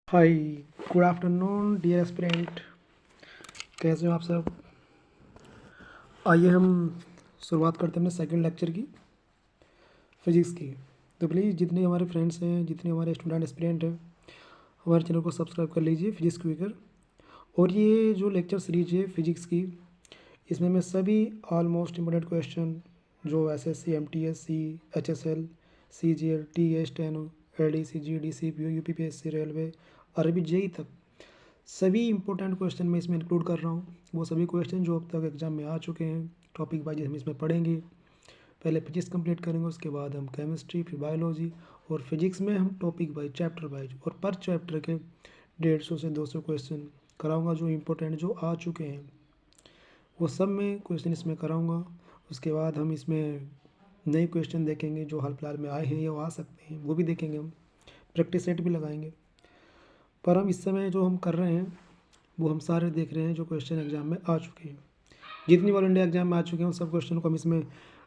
हाय, good afternoon dear aspirant. कैसे हो आप सब? आइए हम शुरुआत करते हैं अपने सेकंड लेक्चर की, फिजिक्स की। तो प्लीज़ जितने हमारे फ्रेंड्स हैं, जितने हमारे स्टूडेंट एस्पिरेंट हैं, हमारे चैनल को सब्सक्राइब कर लीजिए, फिजिक्स क्विकर। और ये जो लेक्चर सीरीज है फिजिक्स की, इसमें मैं सभी ऑलमोस्ट इम्पोर्टेंट क्वेश्चन जो SSC, MTSC, HSL, CGL, TA, steno, LDC, GD, CPU, UPPSC, railway, RB, JE तक सभी इंपॉर्टेंट क्वेश्चन मैं इसमें इंक्लूड कर रहा हूँ। वो सभी क्वेश्चन जो अब तक एग्जाम में आ चुके हैं, टॉपिक वाइज हम इसमें पढ़ेंगे। पहले फिजिक्स कंप्लीट करेंगे, उसके बाद हम केमिस्ट्री, फिर बायोलॉजी, और फिजिक्स में हम टॉपिक वाइज, चैप्टर वाइज, और पर चैप्टर के 150 से 200 क्वेश्चन कराऊंगा जो इम्पोर्टेंट जो आ चुके हैं, वो सब मैं क्वेश्चन इसमें कराऊंगा। उसके बाद हम इसमें नए क्वेश्चन देखेंगे जो हाल फिलहाल में आए हैं या आ सकते हैं, वो भी देखेंगे। हम प्रैक्टिस सेट भी लगाएंगे। पर हम इस समय जो हम कर रहे हैं वो हम सारे देख रहे हैं जो क्वेश्चन एग्जाम में आ चुके हैं। जितनी ऑल इंडिया एग्जाम में आ चुके हैं उन सब क्वेश्चन को हम इसमें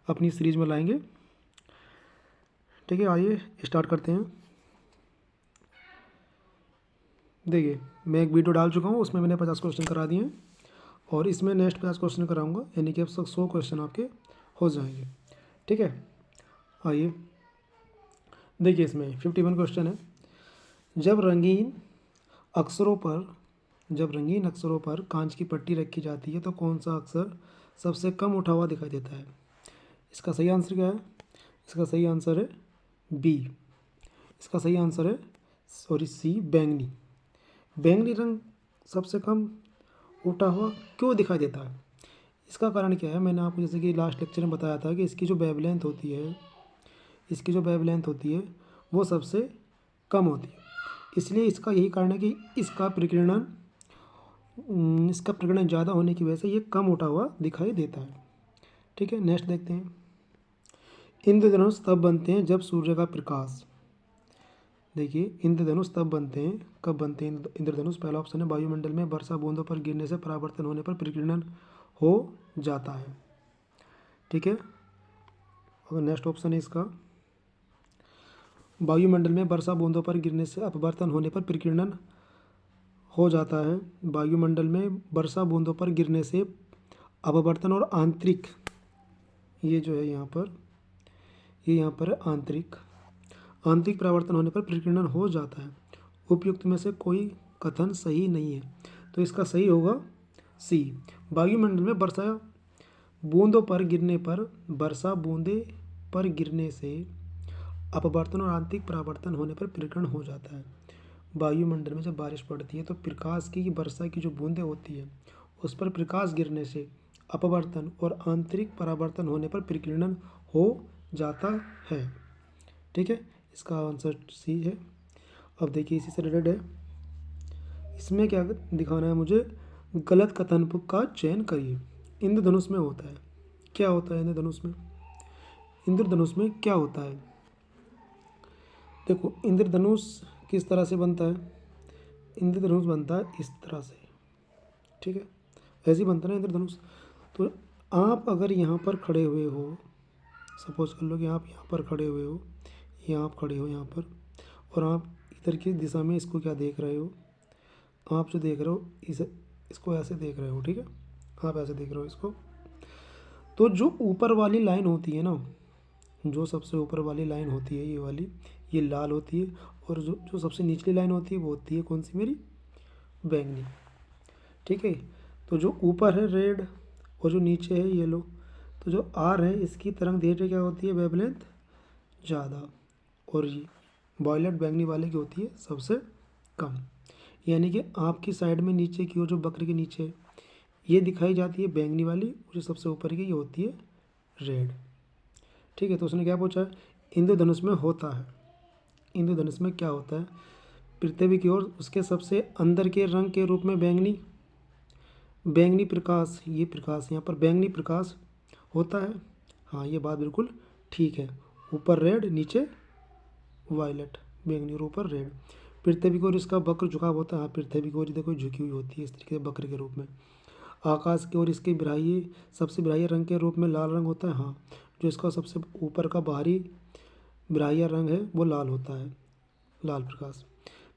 अपनी सीरीज में लाएंगे। ठीक है, आइए स्टार्ट करते हैं। देखिए, मैं एक वीडियो डाल चुका हूँ, उसमें मैंने 50 क्वेश्चन करा दिए हैं, और इसमें नेक्स्ट 50 क्वेश्चन कराऊंगा, यानी कि अब तक 100 क्वेश्चन आपके हो जाएंगे। ठीक है, आइए देखिए, इसमें 51 क्वेश्चन है। जब रंगीन अक्षरों पर जब रंगीन अक्षरों पर कांच की पट्टी रखी जाती है तो कौन सा अक्षर सबसे कम उठा हुआ दिखाई देता है? इसका सही आंसर क्या है? इसका सही आंसर है बी। इसका सही आंसर है सी, बैंगनी। बैंगनी रंग सबसे कम उठा हुआ क्यों दिखाई देता है? इसका कारण क्या है? मैंने आपको जैसे कि लास्ट लेक्चर में बताया था कि इसकी जो वेवलेंथ होती है वो सबसे कम होती है। इसलिए इसका यही कारण है कि इसका प्रकीर्णन ज़्यादा होने की वजह से ये कम उठा हुआ दिखाई देता है। ठीक है, नेक्स्ट देखते हैं। इंद्रधनुष तब बनते हैं जब सूर्य का प्रकाश। देखिए, इंद्रधनुष तब बनते हैं, कब बनते हैं इंद्रधनुष? पहला ऑप्शन है वायुमंडल में वर्षा बूंदों पर गिरने से परावर्तन होने पर प्रकीर्णन हो जाता है। ठीक है, और नेक्स्ट ऑप्शन है इसका वायुमंडल में वर्षा बूंदों पर गिरने से अपवर्तन होने पर प्रकीर्णन हो जाता है। वायुमंडल में वर्षा बूंदों पर गिरने से अपवर्तन और आंतरिक, ये जो है यहाँ पर आंतरिक परावर्तन होने पर प्रकीर्णन हो जाता है। उपयुक्त में से कोई कथन सही नहीं है, तो इसका सही होगा सी। वायुमंडल में वर्षा बूंदे पर गिरने से अपवर्तन और आंतरिक परावर्तन होने पर प्रकीर्णन हो जाता है। वायुमंडल में जब बारिश पड़ती है तो प्रकाश की, वर्षा की जो बूंदें होती है उस पर प्रकाश गिरने से अपवर्तन और आंतरिक परावर्तन होने पर प्रकीर्णन हो जाता है। ठीक है, इसका आंसर सी है। अब देखिए, इसी से रिलेटेड है, इसमें क्या दिखाना है मुझे? गलत कथन का चयन करिए। इंद्रधनुष में होता है, क्या होता है इंद्रधनुष में क्या होता है? देखो, इंद्रधनुष किस तरह से बनता है? इंद्रधनुष बनता है इस तरह से। ठीक है, ऐसे ही बनता है ना इंद्रधनुष। तो आप अगर यहाँ पर खड़े हुए हो, सपोज कर लो कि आप यहाँ पर खड़े हुए हो, आप खड़े हो यहाँ पर, और आप इधर की दिशा में इसको क्या देख रहे हो? आप जो देख रहे हो इसको ऐसे देख रहे हो। ठीक है, आप ऐसे देख रहे हो इसको। तो जो ऊपर वाली लाइन होती है ना, जो सबसे ऊपर वाली लाइन होती है ये वाली, ये लाल होती है, और जो सबसे निचली लाइन होती है वो होती है कौन सी? मेरी बैंगनी। ठीक है, तो जो ऊपर है रेड और जो नीचे है येलो, तो जो आर है इसकी तरंग दैर्घ्य क्या होती है? वेवलेंथ ज़्यादा, और ये वॉयलेट बैंगनी वाले की होती है सबसे कम। यानी कि आपकी साइड में नीचे की ओर जो वक्र के नीचे ये दिखाई जाती है बैंगनी वाली, जो सबसे ऊपर की ये होती है रेड। ठीक है, तो उसने क्या पूछा है? इंद्रधनुष में होता है, इंद्रधनुष में क्या होता है? पृथ्वी की ओर उसके सबसे अंदर के रंग के रूप में बैंगनी प्रकाश, ये प्रकाश यहाँ पर बैंगनी प्रकाश होता है। हाँ, ये बात बिल्कुल ठीक है। ऊपर रेड, नीचे वायलेट, बैंगनी और ऊपर रेड। पृथ्वी की ओर इसका वक्र झुकाव होता है। हाँ, पृथ्वी की ओर देखो झुकी हुई होती है इस तरीके से वक्र के रूप में। आकाश की ओर इसके सबसे बाह्य रंग के रूप में लाल रंग होता है। हाँ, जो इसका सबसे ऊपर का बाहरी बाह्य रंग है वो लाल होता है, लाल प्रकाश।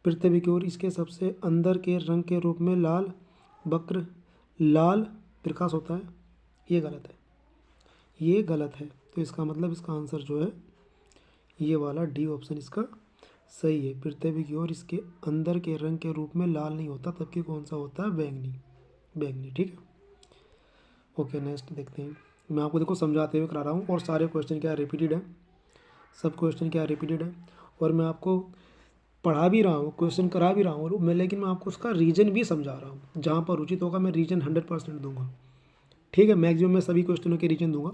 पृथ्वी की ओर इसके सबसे अंदर के रंग के रूप में लाल वक्र लाल प्रकाश होता है। ये गलत है, ये गलत है। तो इसका मतलब इसका आंसर जो है ये वाला डी ऑप्शन इसका सही है। पृथ्वी की ओर इसके अंदर के रंग के रूप में लाल नहीं होता, तबकि कौन सा होता है? बैंगनी। बैंगनी, ठीक है। ओके, नेक्स्ट देखते हैं। मैं आपको देखो समझाते हुए करा रहा हूँ और सारे क्वेश्चन क्या रिपीटेड है, सब क्वेश्चन क्या रिपीटेड है और मैं आपको पढ़ा भी रहा हूँ, क्वेश्चन करा भी रहा हूँ और मैं लेकिन मैं आपको उसका रीजन भी समझा रहा हूँ। जहाँ पर उचित होगा मैं रीजन 100% दूंगा, ठीक है। मैक्सिमम मैं सभी क्वेश्चनों के रीजन दूंगा,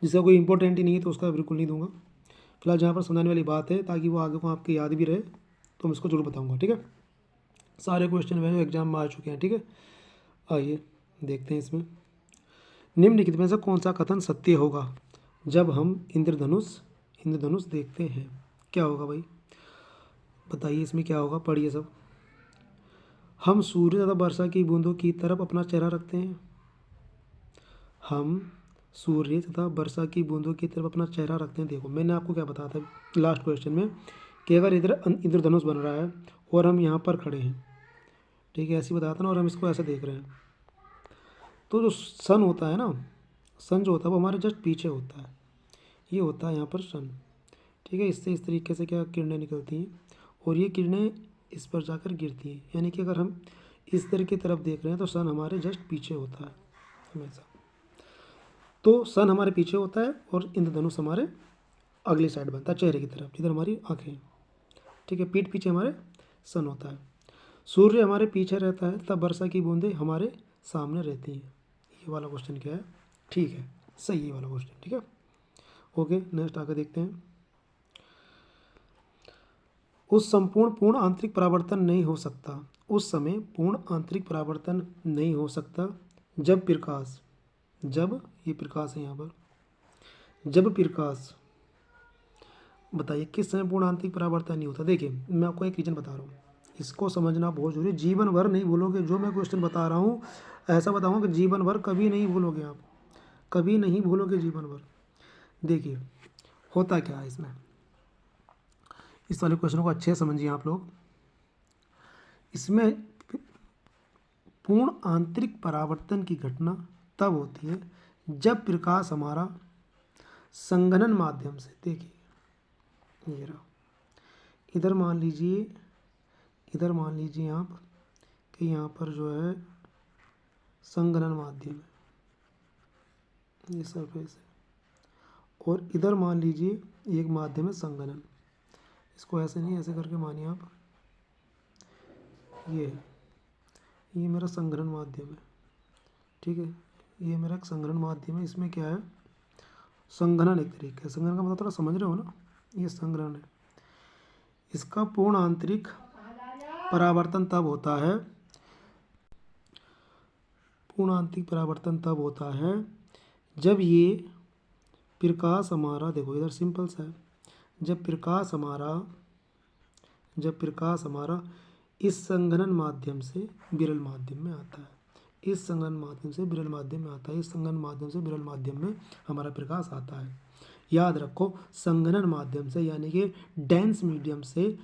जिसका कोई इंपॉर्टेंट ही नहीं है तो उसका बिल्कुल नहीं दूंगा। फिलहाल जहाँ पर समझाने वाली बात है ताकि वो आगे को आपके याद भी रहे तो मैं इसको जरूर बताऊँगा, ठीक है। सारे क्वेश्चन वैसे एग्जाम में आ चुके हैं, ठीक है। आइए देखते हैं इसमें निम्नलिखित में से कौन सा कथन सत्य होगा जब हम इंद्रधनुष देखते हैं। क्या होगा भाई, बताइए इसमें क्या होगा, पढ़िए सब। हम सूर्य तथा वर्षा की बूंदों की तरफ अपना चेहरा रखते हैं। हम सूर्य तथा वर्षा की बूंदों की तरफ अपना चेहरा रखते हैं। देखो मैंने आपको क्या बताया था लास्ट क्वेश्चन में कि अगर इधर इंद्रधनुष बन रहा है और हम यहाँ पर खड़े हैं, ठीक है, ऐसे ही बताया था ना, और हम इसको ऐसे देख रहे हैं, तो जो सन होता है ना, सन जो होता है वो हमारे जस्ट पीछे होता है। ये होता है यहाँ पर सन, ठीक है। इससे इस तरीके से क्या किरणें निकलती हैं और ये किरणें इस पर जाकर गिरती हैं। यानी कि अगर हम इस तरह की तरफ देख रहे हैं तो सन हमारे जस्ट पीछे होता है हमेशा। तो सन हमारे पीछे होता है और इंद्रधनुष हमारे अगली साइड बनता है, चेहरे की तरफ, जिधर हमारी आँखें, ठीक है। पीठ पीछे हमारे सन होता है। सूर्य हमारे पीछे रहता है तब वर्षा की बूंदें हमारे सामने रहती हैं। ये वाला क्वेश्चन क्या है? ठीक है, सही है ये वाला क्वेश्चन, ठीक है। ओके, नेक्स्ट आगे देखते हैं। उस संपूर्ण पूर्ण आंतरिक परावर्तन नहीं हो सकता, उस समय पूर्ण आंतरिक परावर्तन नहीं हो सकता जब प्रकाश, जब ये प्रकाश है यहाँ पर, जब प्रकाश, बताइए किस समय पूर्ण आंतरिक परावर्तन नहीं होता। देखिए मैं आपको एक रीजन बता रहा हूँ, इसको समझना बहुत जरूरी है। जीवन भर नहीं भूलोगे जो मैं क्वेश्चन बता रहा हूँ, ऐसा बताऊँगा कि जीवन भर कभी नहीं भूलोगे आप, कभी नहीं भूलोगे जीवन भर। देखिए होता क्या है इसमें, इस वाले क्वेश्चन को अच्छे से समझिए आप लोग। इसमें पूर्ण आंतरिक परावर्तन की घटना तब होती है जब प्रकाश हमारा संघनन माध्यम से, देखिए ये रहा, इधर मान लीजिए आप कि यहाँ पर जो है संघनन माध्यम है, ये सरफेस है, और इधर मान लीजिए एक माध्यम है संघनन। इसको ऐसे नहीं, ऐसे करके मानिए आप, ये मेरा संघनन माध्यम है, ठीक है। ये मेरा एक संघनन माध्यम है। इसमें क्या है, संघनन एक तरीके, संघनन का मतलब थोड़ा समझ रहे हो ना, ये संघनन है। इसका पूर्ण आंतरिक परावर्तन तब होता है, पूर्ण आंतरिक परावर्तन तब होता है जब ये प्रकाश हमारा, देखो इधर सिंपल सा है, जब प्रकाश हमारा इस संघनन माध्यम से विरल माध्यम में आता है, इस संघनन माध्यम से विरल माध्यम में आता है, इस संघनन माध्यम से विरल माध्यम में हमारा प्रकाश आता है। याद रखो, संघनन माध्यम से यानी कि डेंस मीडियम से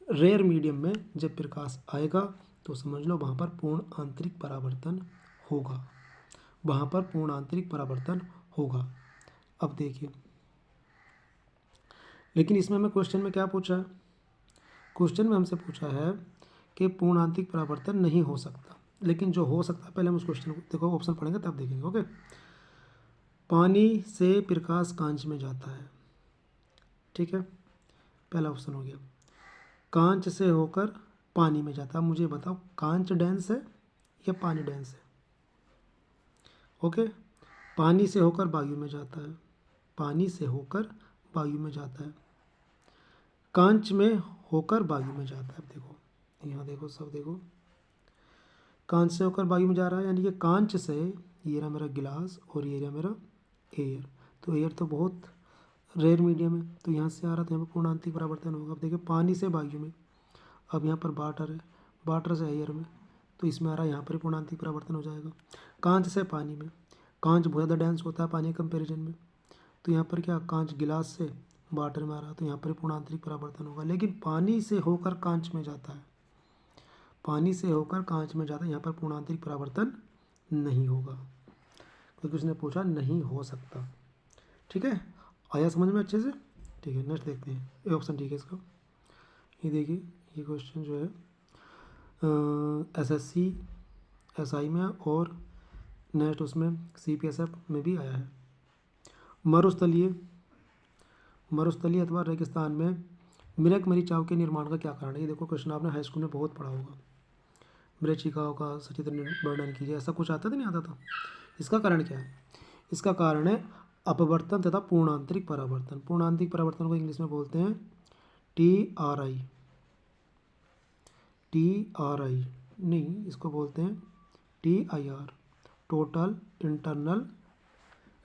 रेयर मीडियम में जब प्रकाश आएगा तो समझ लो वहाँ पर पूर्ण आंतरिक परावर्तन होगा, वहाँ पर पूर्ण आंतरिक परावर्तन होगा। अब देखिए, लेकिन इसमें हमें क्वेश्चन में क्या पूछा है, क्वेश्चन में हमसे पूछा है कि पूर्ण आंतरिक परावर्तन नहीं हो सकता, लेकिन जो हो सकता है पहले हम उस क्वेश्चन को देखो, ऑप्शन पढ़ेंगे तब देखेंगे। ओके, पानी से प्रकाश कांच में जाता है, ठीक है, पहला ऑप्शन हो गया। कांच से होकर पानी में जाता है, मुझे बताओ कांच डेंस है या पानी डेंस है? ओके, पानी से होकर वायु में जाता है, पानी से होकर वायु में जाता है, कांच में होकर वायु में जाता है। अब देखो यहाँ देखो, सब देखो, कांच से होकर वायु में जा रहा है, यानी कि कांच से, ये रहा मेरा गिलास और ये रहा मेरा एयर, तो एयर तो बहुत रेयर मीडियम है, तो यहाँ से आ रहा था, यहाँ पर पूर्ण आंतरिक परावर्तन होगा। अब देखिए पानी से वायु में, अब यहाँ पर वाटर है, वाटर से एयर में, तो इसमें आ रहा है यहाँ पर पूर्ण आंतरिक परावर्तन हो जाएगा। कांच से पानी में, कांच बहुत ज़्यादा डेंस होता है पानी के कंपेरिजन में, तो यहाँ पर क्या, कांच गिलास से वाटर में आ रहा, तो यहाँ पर पूर्ण आंतरिक परावर्तन होगा। लेकिन पानी से होकर कांच में जाता है, पानी से होकर कांच में जाता है, यहाँ पर पूर्ण आंतरिक परावर्तन नहीं होगा, क्योंकि उसने पूछा नहीं हो सकता। ठीक है, आया समझ में अच्छे से? ठीक है, नेक्स्ट देखते हैं। ये ऑप्शन ठीक है इसका। ये देखिए, ये क्वेश्चन जो है SSC SI में और नेक्स्ट उसमें CPSF में भी आया है। मरुस्थलीय अथवा रेगिस्तान में मिरक मरीचिकाओं के निर्माण का क्या कारण है? ये देखो क्वेश्चन आपने हाई स्कूल में बहुत पढ़ा होगा। मरीचिकाओं का सचित्र वर्णन कीजिए, ऐसा कुछ आता था नहीं आता था? इसका कारण क्या है? इसका कारण है अपवर्तन तथा पूर्ण आंतरिक परावर्तन। पूर्ण आंतरिक परावर्तन को इंग्लिश में बोलते हैं TRI नहीं, इसको बोलते हैं TIR, टोटल इंटरनल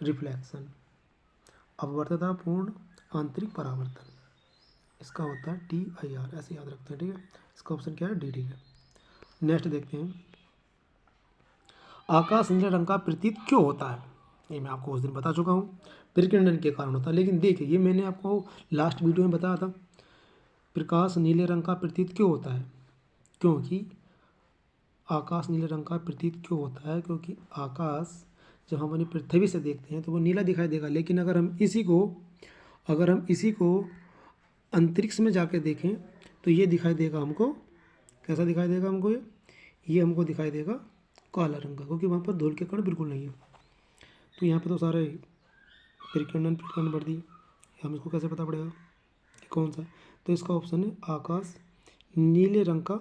रिफ्लेक्शन। अपवर्तन तथा पूर्ण आंतरिक परावर्तन, इसका होता है TIR, ऐसे याद रखते हैं। ठीक है, इसका ऑप्शन क्या है? डी। ठीक है, नेक्स्ट देखते हैं। आकाश नीले रंग का प्रतीत क्यों होता है? ये मैं आपको उस दिन बता चुका हूँ, विकिरण के कारण होता है। लेकिन देखिए, ये मैंने आपको लास्ट वीडियो में बताया था। प्रकाश नीले रंग का प्रतीत क्यों होता है? क्योंकि आकाश नीले रंग का प्रतीत क्यों होता है? क्योंकि आकाश जब हम अपनी पृथ्वी से देखते हैं तो वो नीला दिखाई देगा, लेकिन अगर हम इसी को अंतरिक्ष में जाके देखें तो ये दिखाई देगा हमको, कैसा दिखाई देगा हमको? ये हमको दिखाई देगा काला रंग का, क्योंकि वहाँ पर धूल के कण बिल्कुल नहीं है। तो यहाँ पे तो सारे प्रकीर्णन बढ़ दिए, हम इसको कैसे पता पड़ेगा कि कौन सा? तो इसका ऑप्शन है आकाश नीले रंग का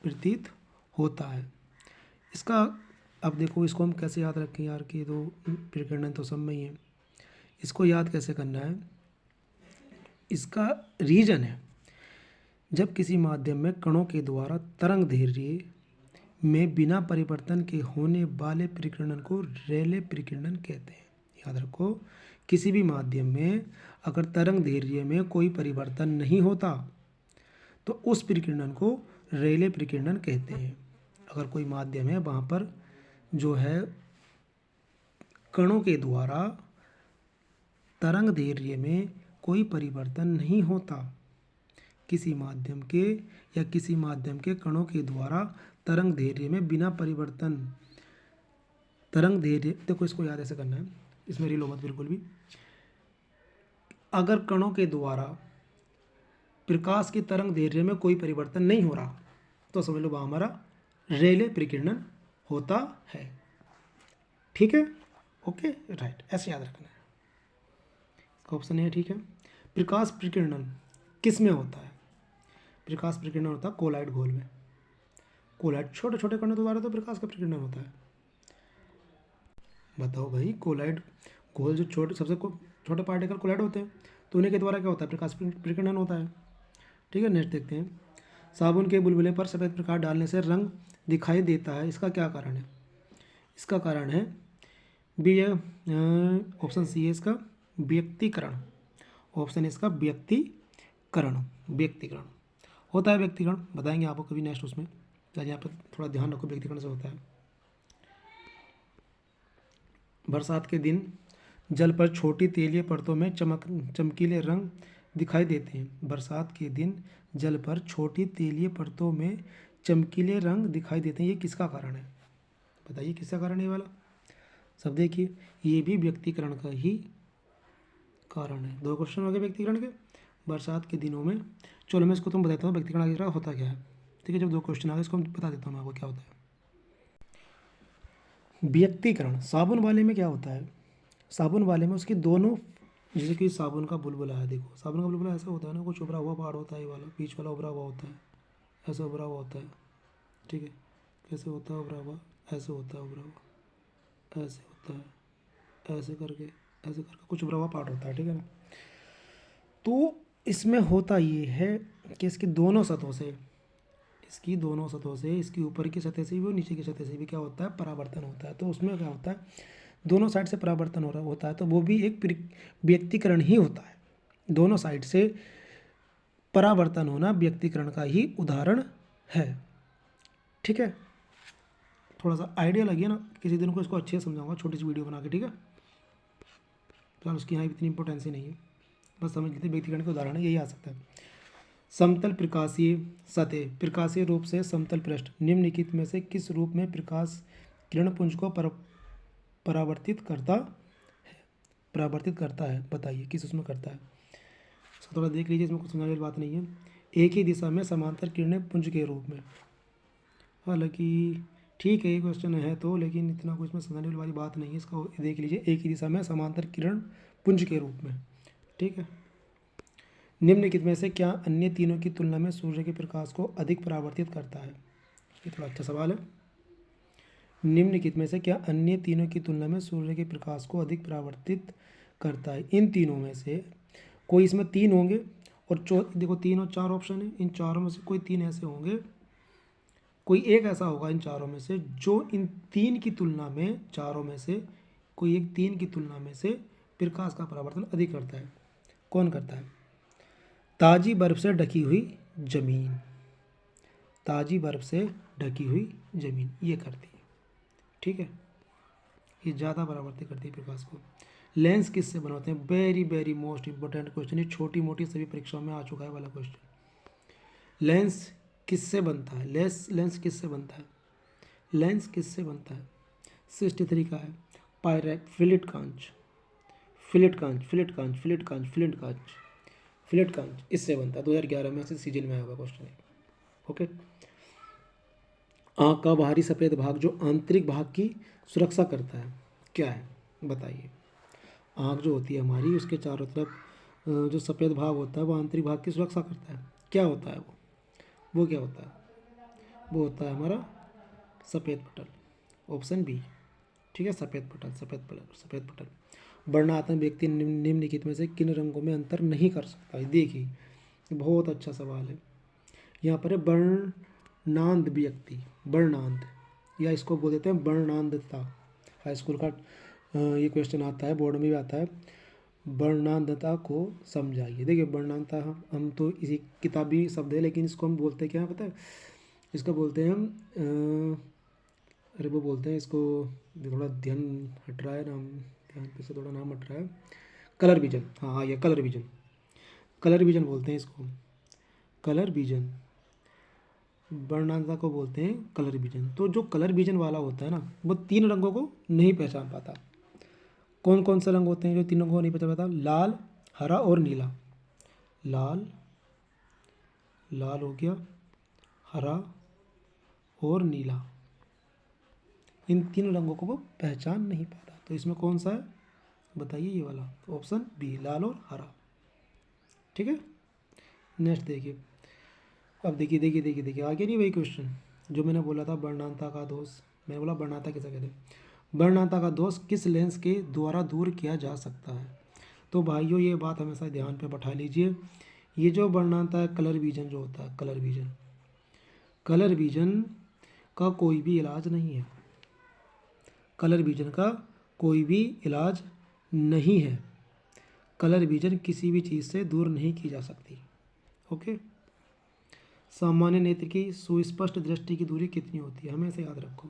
प्रतीत होता है। इसका अब देखो, इसको हम कैसे याद रखें यार कि तो प्रकीर्णन तो सब में ही है। इसको याद कैसे करना है? इसका रीजन है, जब किसी माध्यम में कणों के द्वारा तरंग दैर्ध्य में बिना परिवर्तन के होने वाले प्रकीर्णन को रेले प्रकीर्णन कहते हैं। याद रखो, किसी भी माध्यम में अगर तरंग दैर्ध्य में कोई परिवर्तन नहीं होता तो उस प्रकीर्णन को रेले प्रकीर्णन कहते हैं। अगर कोई माध्यम है वहाँ पर जो है कणों के द्वारा तरंग दैर्ध्य में कोई परिवर्तन नहीं होता, किसी माध्यम के कणों के द्वारा तरंग दैर्ध्य में बिना परिवर्तन, तरंग दैर्ध्य, देखो इसको याद ऐसे करना है, इसमें रिलो मत बिल्कुल भी। अगर कणों के द्वारा प्रकाश की तरंग दैर्ध्य में कोई परिवर्तन नहीं हो रहा तो समझ लो वह हमारा रेले प्रकीर्णन होता है। ठीक है, ओके, राइट, ऐसे याद रखना है। इसका ऑप्शन है ठीक है। प्रकाश प्रकीर्णन किस में होता है? प्रकाश प्रकीर्णन होता है कोलाइड घोल में। कोलाइड छोटे छोटे कणों द्वारा तो प्रकाश का प्रकीर्णन होता है। बताओ भाई, कोलाइड घोल जो सबसे छोटे पार्टिकल कोलाइड होते हैं, तो उन्हीं के द्वारा क्या होता है? प्रकाश प्रकीर्णन होता है। ठीक है, नेक्स्ट देखते हैं। साबुन के बुलबुले पर सफ़ेद प्रकाश डालने से रंग दिखाई देता है, इसका क्या कारण है? इसका कारण है ऑप्शन सी है इसका व्यक्तिकरण। ऑप्शन इसका व्यक्तिकरण होता है। व्यक्तिकरण बताएंगे आपको कभी नेक्स्ट उसमें, यहाँ पर थोड़ा ध्यान रखो, व्यक्तिकरण से होता है। बरसात के दिन जल पर छोटी तेलीय परतों में चमकीले रंग दिखाई देते हैं। बरसात के दिन जल पर छोटी तेलीय परतों में चमकीले रंग दिखाई देते हैं, ये किसका कारण है? बताइए किसका कारण है ये वाला? सब देखिए, ये भी व्यक्तिकरण का ही कारण है। दो क्वेश्चन हो गए व्यक्तिकरण के बरसात के दिनों में। चलो मैं इसको तुम बताता हूँ व्यक्तिकरण आगे होता क्या है। ठीक है, जब दो क्वेश्चन आ गए इसको बता देता हूँ मैं आपको क्या होता है। व्यक्तिकरण साबुन वाले में क्या होता है? साबुन वाले में उसकी दोनों, जैसे कि साबुन का बुलबुला है, देखो साबुन का बुलबुला ऐसा होता है ना, कुछ उभरा हुआ पहाड़ होता है, ये वाला बीच वाला उभरा हुआ होता है, ऐसा उभरा हुआ होता है। ठीक है, कैसे होता है उभरा हुआ? ऐसे होता है उभरा हुआ, ऐसे होता है, ऐसे करके कुछ उभरा हुआ पार्ट होता है। ठीक है ना, तो इसमें होता ये है कि इसकी दोनों सतहों से, इसकी ऊपर की सतह से भी और नीचे की सतह से भी क्या होता है? परावर्तन होता है। तो उसमें क्या होता है? दोनों साइड से परावर्तन हो रहा होता है, तो वो भी एक व्यक्तिकरण ही होता है। दोनों साइड से परावर्तन होना व्यक्तिकरण का ही उदाहरण है। ठीक है, थोड़ा सा आइडिया लगे ना, किसी दिन को इसको अच्छे से समझाऊंगा छोटी सी वीडियो बना के। ठीक है, फिलहाल उसकी यहाँ इतनी इंपॉर्टेंस ही नहीं है, बस समझ लीजिए व्यक्तिकरण के उदाहरण है, यही आ सकता है। समतल प्रकाशीय सतह, प्रकाशीय रूप से समतल पृष्ठ, निम्नलिखित में से किस रूप में प्रकाश किरण पुंज को परावर्तित करता है, बताइए किस उसमें करता है। इसको थोड़ा देख लीजिए, इसमें कुछ समझने वाली बात नहीं है। एक ही दिशा में समांतर किरणें पुंज के रूप में, हालांकि ठीक है ये क्वेश्चन है तो, लेकिन इतना कुछ में समझने वाली बात नहीं है। इसको देख लीजिए, एक ही दिशा में समांतर किरण पुंज के रूप में, ठीक है। निम्नलिखित में से क्या अन्य तीनों की तुलना में सूर्य के प्रकाश को अधिक परावर्तित करता है, ये थोड़ा अच्छा सवाल है। निम्नलिखित में से क्या अन्य तीनों की तुलना में सूर्य के प्रकाश को अधिक परावर्तित करता है। इन तीनों में से कोई, इसमें तीन होंगे और देखो 3 और 4 ऑप्शन है, इन चारों में से कोई 3 ऐसे होंगे, कोई एक ऐसा होगा इन चारों में से जो इन 3 की तुलना में, चारों में से कोई एक 3 की तुलना में से प्रकाश का परावर्तन अधिक करता है। कौन करता है? ताज़ी बर्फ़ से ढकी हुई ज़मीन, ताज़ी बर्फ़ से ढकी हुई ज़मीन ये करती है, ठीक है, ये ज़्यादा परावर्तित करती है प्रकाश को। लेंस किससे बनाते हैं? Very very most important question, ये छोटी मोटी सभी परीक्षाओं में आ चुका है वाला क्वेश्चन। लेंस किससे बनता है? लेंस किससे बनता है? लेंस किससे बनता है? 63 का है, पायरेक्ट, फिलेट कांच, फिलेट कांच, फिलेट कांच, फिलेट कांच, फिलेट कांच, फिलेट कांच, इससे बनता है। 2011 में से सीजन में आया हुआ क्वेश्चन है, ओके। आँख का बाहरी सफ़ेद भाग जो आंतरिक भाग की सुरक्षा करता है, क्या है बताइए। आँख जो होती है हमारी, उसके चारों तरफ जो सफ़ेद भाग होता है वो आंतरिक भाग की सुरक्षा करता है, क्या होता है वो क्या होता है? वो होता है हमारा सफ़ेद पटल, ऑप्शन बी, ठीक है, सफ़ेद पटल, सफ़ेद पटल, सफ़ेद पटल। वर्णनात्मक व्यक्ति निम्नलिखित में से किन रंगों में अंतर नहीं कर सकता है? देखिए बहुत अच्छा सवाल है, यहाँ पर है वर्णांध व्यक्ति, वर्णांध, या इसको बोल देते हैं वर्णांधता। हाई स्कूल का ये क्वेश्चन आता है, बोर्ड में भी आता है। वर्णांधता को समझाइए। देखिए वर्णांधता हम तो इसी किताबी शब्द है, लेकिन इसको हम बोलते क्या है पता है? इसको बोलते हैं हम अरे वो बोलते हैं इसको, थोड़ा ध्यान हट रहा है नाम, ध्यान पे से थोड़ा नाम हट रहा है, कलर विजन। हाँ ये कलर विजन, कलर विजन बोलते हैं इसको, कलर विजन, वर्णांधता को बोलते हैं कलर विजन। तो जो कलर विजन वाला होता है ना, वो 3 रंगों को नहीं पहचान पाता। कौन कौन से रंग होते हैं जो 3 रंगों को नहीं पहचान पाता? लाल, हरा और नीला। लाल, लाल हो गया, हरा और नीला, इन 3 रंगों को वो पहचान नहीं पाता। तो इसमें कौन सा है बताइए? ये वाला, ऑप्शन बी, लाल और हरा, ठीक है। नेक्स्ट देखिए, अब देखिए आगे नहीं वही क्वेश्चन जो मैंने बोला था, वर्णांधता का दोष। मैंने बोला वर्णांधता किसे कहते हैं? वर्णांधता का दोष किस लेंस के द्वारा दूर किया जा सकता है? तो भाइयों ये बात हमेशा ध्यान पे बैठा लीजिए, ये जो वर्णांधता है, कलर विजन जो होता है, कलर विजन, कलर विजन का कोई भी इलाज नहीं है, कलर विजन का कोई भी इलाज नहीं है। कलर विजन किसी भी चीज़ से दूर नहीं की जा सकती, ओके। सामान्य नेत्र की सुस्पष्ट दृष्टि की दूरी कितनी होती है? हमेशा याद रखो,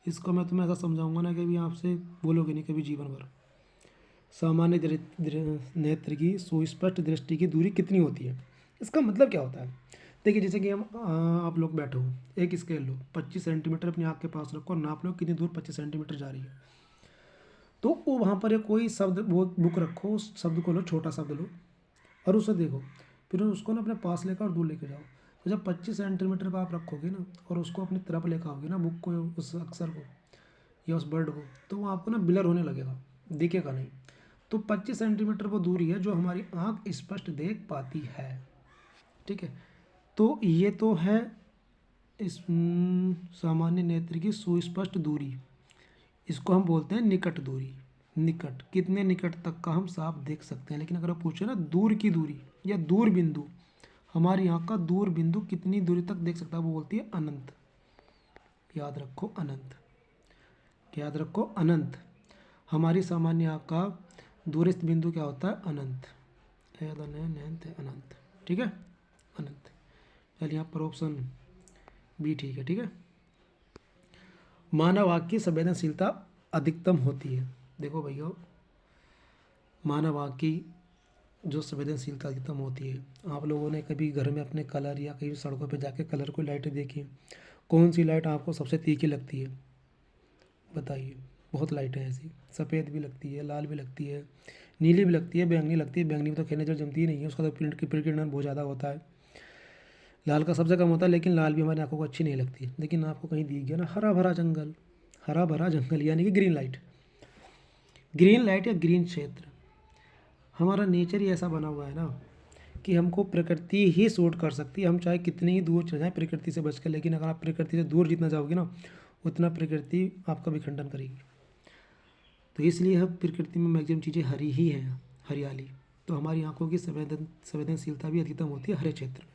इसको मैं तुम्हें ऐसा समझाऊंगा ना, कभी आपसे बोलोगे नहीं कभी जीवन भर। सामान्य नेत्र की सुस्पष्ट दृष्टि की दूरी कितनी होती है, इसका मतलब क्या होता है? देखिए जैसे कि हम आप लोग बैठो, एक स्केल लो, 25 सेंटीमीटर अपनी आँख के पास रखो और नाप लो कितनी दूर 25 सेंटीमीटर जा रही है। तो वो वहाँ पर कोई शब्द, वो बुक रखो, उस शब्द को लो, छोटा शब्द लो और उसे देखो, फिर उसको ना अपने पास लेकर और दूर लेके जाओ। तो जब 25 सेंटीमीटर का आप रखोगे ना और उसको अपनी तरफ लेकर आओगे ना, बुक को, उस अक्षर को या उस बर्ड को, तो वो आपको ना ब्लर होने लगेगा, दिखेगा नहीं। तो 25 सेंटीमीटर वो दूरी है जो हमारी आँख स्पष्ट देख पाती है, ठीक है। तो ये तो है इस सामान्य नेत्र की सुस्पष्ट दूरी, इसको हम बोलते हैं निकट दूरी। निकट, कितने निकट तक का हम साफ देख सकते हैं। लेकिन अगर आप पूछे ना दूर की दूरी या दूर बिंदु, हमारी आँख का दूर बिंदु कितनी दूरी तक देख सकता है, वो बोलती है अनंत। याद रखो अनंत, याद रखो अनंत। हमारी सामान्य आँख का दूरस्थ बिंदु क्या होता है? अनंत, अनंत, ठीक है, अनंत। चलिए यहाँ पर ऑप्शन बी ठीक है, ठीक है। मानव आँख की संवेदनशीलता अधिकतम होती है। देखो भैया, मानव आँख की जो संवेदनशीलता अधिकतम होती है। आप लोगों ने कभी घर में अपने कलर या कहीं सड़कों पे जाके कलर कोई लाइटें देखी? कौन सी लाइट आपको सबसे तीखी लगती है? बताइए। बहुत लाइटें हैं ऐसी, सफ़ेद भी लगती है, लाल भी लगती है, नीली भी लगती है, बैंगनी लगती है। बैंगनी में तो खैर नज़र जमती ही नहीं है, उसका तो किरण बहुत ज़्यादा होता है। लाल का सबसे कम होता है, लेकिन लाल भी हमारी आंखों को अच्छी नहीं लगती। लेकिन आपको कहीं दिख गया ना हरा भरा जंगल, हरा भरा जंगल यानी कि ग्रीन लाइट, ग्रीन लाइट या ग्रीन क्षेत्र। हमारा नेचर ही ऐसा बना हुआ है ना कि हमको प्रकृति ही सूट कर सकती है। हम चाहे कितनी ही दूर चले जाएं प्रकृति से बचकर, लेकिन अगर आप प्रकृति से दूर जितना जाओगे ना, उतना प्रकृति आपका विखंडन करेगी। तो इसलिए हम प्रकृति में मैक्सिमम चीज़ें हरी ही हैं, हरियाली। तो हमारी आंखों की संवेदनशीलता भी अधिकतम होती है हरे क्षेत्र में।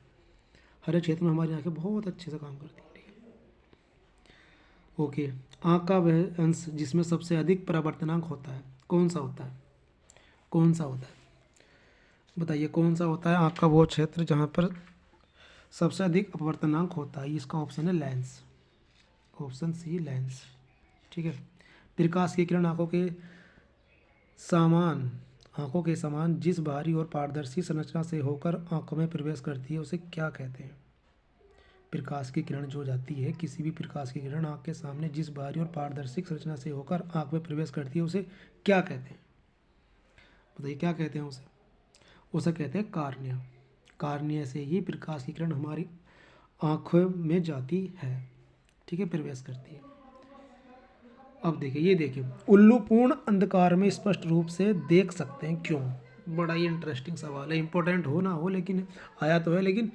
हरे क्षेत्र में हमारी आंखें बहुत अच्छे से काम करती हैं। ठीक है, ओके। आँख का वह अंश जिसमें सबसे अधिक परावर्तनांक होता है, कौन सा होता है? कौन सा होता है? बताइए कौन सा होता है आँख का वो क्षेत्र जहाँ पर सबसे अधिक अपवर्तनांक होता है? इसका ऑप्शन है लेंस, ऑप्शन सी लेंस। ठीक है। प्रकाश की किरण आंखों के समान जिस बाहरी और पारदर्शी संरचना से होकर आंखों में प्रवेश करती है उसे क्या कहते हैं? प्रकाश की किरण जो जाती है, किसी भी प्रकाश की किरण आंख के सामने जिस बाहरी और पारदर्शी संरचना से होकर आंख में प्रवेश करती है उसे क्या कहते हैं? बताइए क्या कहते हैं उसे? उसे कहते हैं कार्निया। कार्निया से ही प्रकाश की किरण हमारी आंखों में जाती है। ठीक है, प्रवेश करती है। अब देखिए, ये देखिए, उल्लू पूर्ण अंधकार में स्पष्ट रूप से देख सकते हैं क्यों? बड़ा ही इंटरेस्टिंग सवाल है, इंपॉर्टेंट हो ना हो, लेकिन आया तो है, लेकिन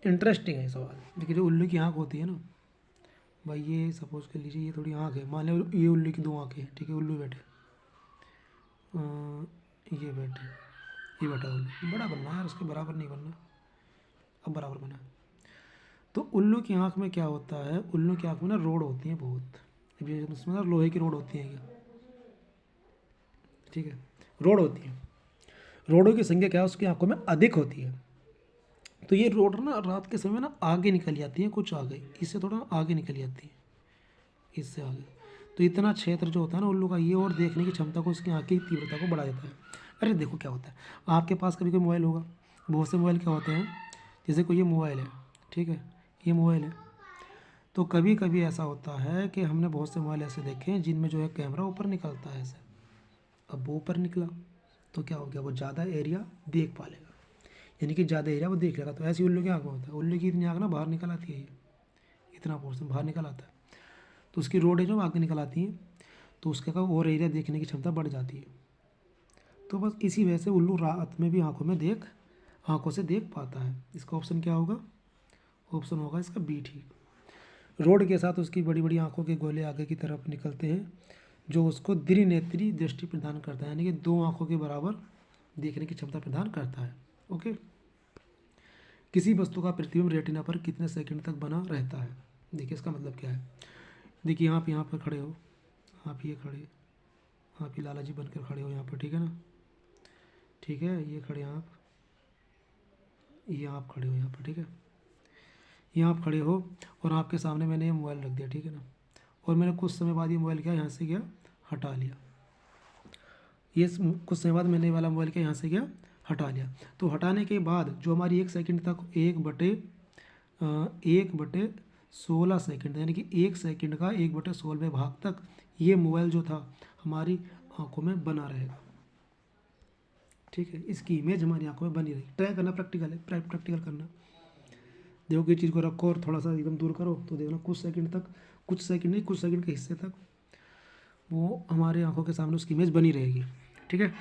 इंटरेस्टिंग है सवाल। देखिए, जो उल्लू की आँख होती है ना भाई, ये सपोज कर लीजिए ये थोड़ी आँख है, मान लो ये उल्लू की दो आँखें हैं। ठीक है, उल्लू बैठे, ये बैठे, ये बैठा उल्लू। बड़ा बनना है यार, उसके बराबर नहीं बनना। अब बराबर बना। तो उल्लू की आँख में क्या होता है? उल्लू की आँख में ना रोड होती है बहुत, अभी उसमें ना लोहे की रोड होती है क्या? ठीक है, रोड होती है। रोडों की संख्या क्या है उसकी आंखों में अधिक होती है। तो ये रोड ना रात के समय ना आगे निकल जाती है, कुछ आगे, इससे थोड़ा आगे निकल जाती है, इससे आगे। तो इतना क्षेत्र जो होता है ना उल्लू का, ये और देखने की क्षमता को, उसकी आँख की तीव्रता को बढ़ा देता है। अरे देखो क्या होता है, आपके पास कभी कोई मोबाइल होगा, बहुत से मोबाइल क्या होते हैं, जैसे कोई ये मोबाइल है, ठीक है, ये मोबाइल है, तो कभी कभी ऐसा होता है कि हमने बहुत से मोबाइल ऐसे देखे हैं जिनमें जो है कैमरा ऊपर निकलता है ऐसे। अब वो ऊपर निकला तो क्या हो गया, वो ज़्यादा एरिया देख पा लेगा, यानी कि ज़्यादा एरिया वो देख लेगा। तो ऐसी उल्लू की आँख में होता है, उल्लू की इतनी आँख ना बाहर निकल आती है, ये इतना पोर्सन बाहर निकल आता है, तो उसकी रोड है जो आगे निकल आती है, तो उसके का और एरिया देखने की क्षमता बढ़ जाती है। तो बस इसी वजह से उल्लू रात में भी आँखों से देख पाता है। इसका ऑप्शन क्या होगा? ऑप्शन होगा इसका बी ठीक। रोड के साथ उसकी बड़ी बड़ी आँखों के गोले आगे की तरफ निकलते हैं जो उसको द्विनेत्री दृष्टि प्रदान करता है, यानी कि दो आँखों के बराबर देखने की क्षमता प्रदान करता है। ओके। किसी वस्तु का प्रतिबिंब रेटिना पर कितने सेकंड तक बना रहता है? देखिए इसका मतलब क्या है। देखिए आप यहाँ पर खड़े हो, आप ये खड़े, आप ही लाला जी बनकर खड़े हो यहाँ पर, ठीक है ना, ठीक है, ये खड़े आप, ये आप खड़े हो यहाँ पर, ठीक है, ये आप खड़े हो और आपके सामने मैंने ये मोबाइल रख दिया, ठीक है ना, और मैंने कुछ समय बाद ये मोबाइल क्या यहाँ से गया हटा लिया, ये कुछ समय बाद मैंने वाला मोबाइल क्या यहाँ से गया हटा लिया। तो हटाने के बाद जो हमारी 1 सेकंड तक 1/16 यानी कि 1 सेकंड का 1/16वें भाग तक ये मोबाइल जो था हमारी आंखों में बना रहेगा। ठीक है, इसकी इमेज हमारी आंखों में बनी रहेगी। ट्राई करना, प्रैक्टिकल है, प्रैक्टिकल करना। देखो कि चीज़ को रखो और थोड़ा सा एकदम दूर करो तो देखना कुछ सेकंड तक, कुछ सेकंड नहीं, कुछ सेकंड के हिस्से तक वो हमारे आंखों के सामने उसकी इमेज बनी रहेगी। ठीक है।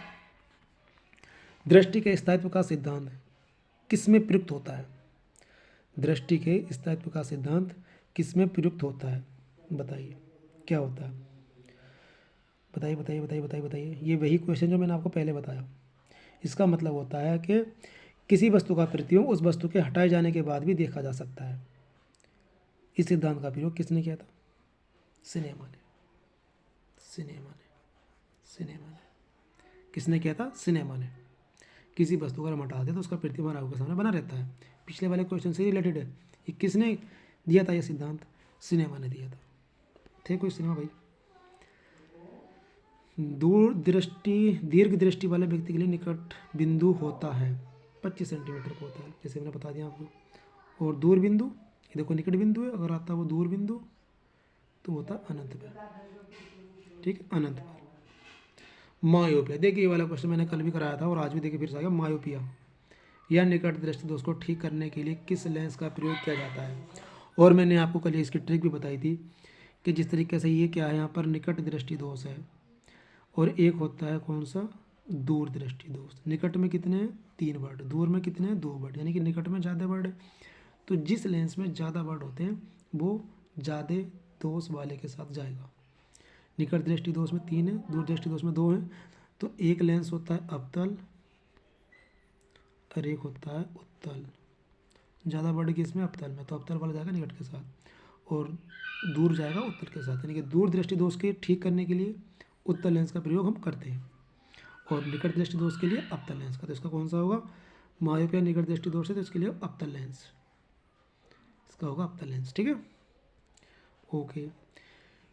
दृष्टि के स्थायित्व का सिद्धांत किसमें प्रयुक्त होता है? दृष्टि के स्थायित्व का सिद्धांत किसमें प्रयुक्त होता है? बताइए क्या होता है? बताइए बताइए बताइए बताइए बताइए। ये वही क्वेश्चन जो मैंने आपको पहले बताया। इसका मतलब होता है कि किसी वस्तु का प्रतिबिंब उस वस्तु के हटाए जाने के बाद भी देखा जा सकता है। इस सिद्धांत का प्रयोग किसने किया था? सिनेमा ने, सिनेमा ने, सिनेमा ने। किसने किया था? सिनेमा ने। किसी वस्तु को हम हटा दे तो उसका प्रतिबिंब हमारे आंखों के सामने बना रहता है। पिछले वाले क्वेश्चन से रिलेटेड है। ये किसने दिया था ये सिद्धांत? सिनेमा ने दिया था। थे कोई सिनेमा भाई? दीर्घ दृष्टि वाले व्यक्ति के लिए निकट बिंदु होता है 25 सेंटीमीटर का होता है, जैसे मैंने बता दिया आपको। और दूर बिंदु, ये देखो निकट बिंदु है, अगर आता है वो दूर बिंदु तो होता है अनंत पर। ठीक है, अनंत पर। मायोपिया, देखिए ये वाला क्वेश्चन मैंने कल भी कराया था और आज भी देखिए फिर से आ गया। मायोपिया या निकट दृष्टि दोष को ठीक करने के लिए किस लेंस का प्रयोग किया जाता है? और मैंने आपको कल इसकी ट्रिक भी बताई थी कि जिस तरीके से ये क्या है, यहाँ पर निकट दृष्टि दोष है और एक होता है कौन सा, दूर दृष्टि दोष। निकट में कितने हैं, 3 वर्ड, दूर में कितने हैं, 2 वर्ड, यानी कि निकट में ज़्यादा वर्ड है। तो जिस लेंस में ज़्यादा वर्ड होते हैं वो ज़्यादा दोष वाले के साथ जाएगा। निकट दृष्टि दोष में 3 है, दूर दृष्टि दोष में 2 है। तो एक लेंस होता है अवतल और एक होता है उत्तल। ज़्यादा वर्ड किसमें, अवतल में, तो अवतल वाला जाएगा निकट के साथ और दूर जाएगा उत्तल के साथ। यानी कि दूर दृष्टि दोष के ठीक करने के लिए उत्तल लेंस का प्रयोग हम करते हैं और निकट दृष्टि दोष के लिए अवतल लेंस का। तो इसका कौन सा होगा, मायोपिया निकट दृष्टि दोष है तो इसके लिए अवतल लेंस, इसका होगा अवतल लेंस। ठीक है, ओके।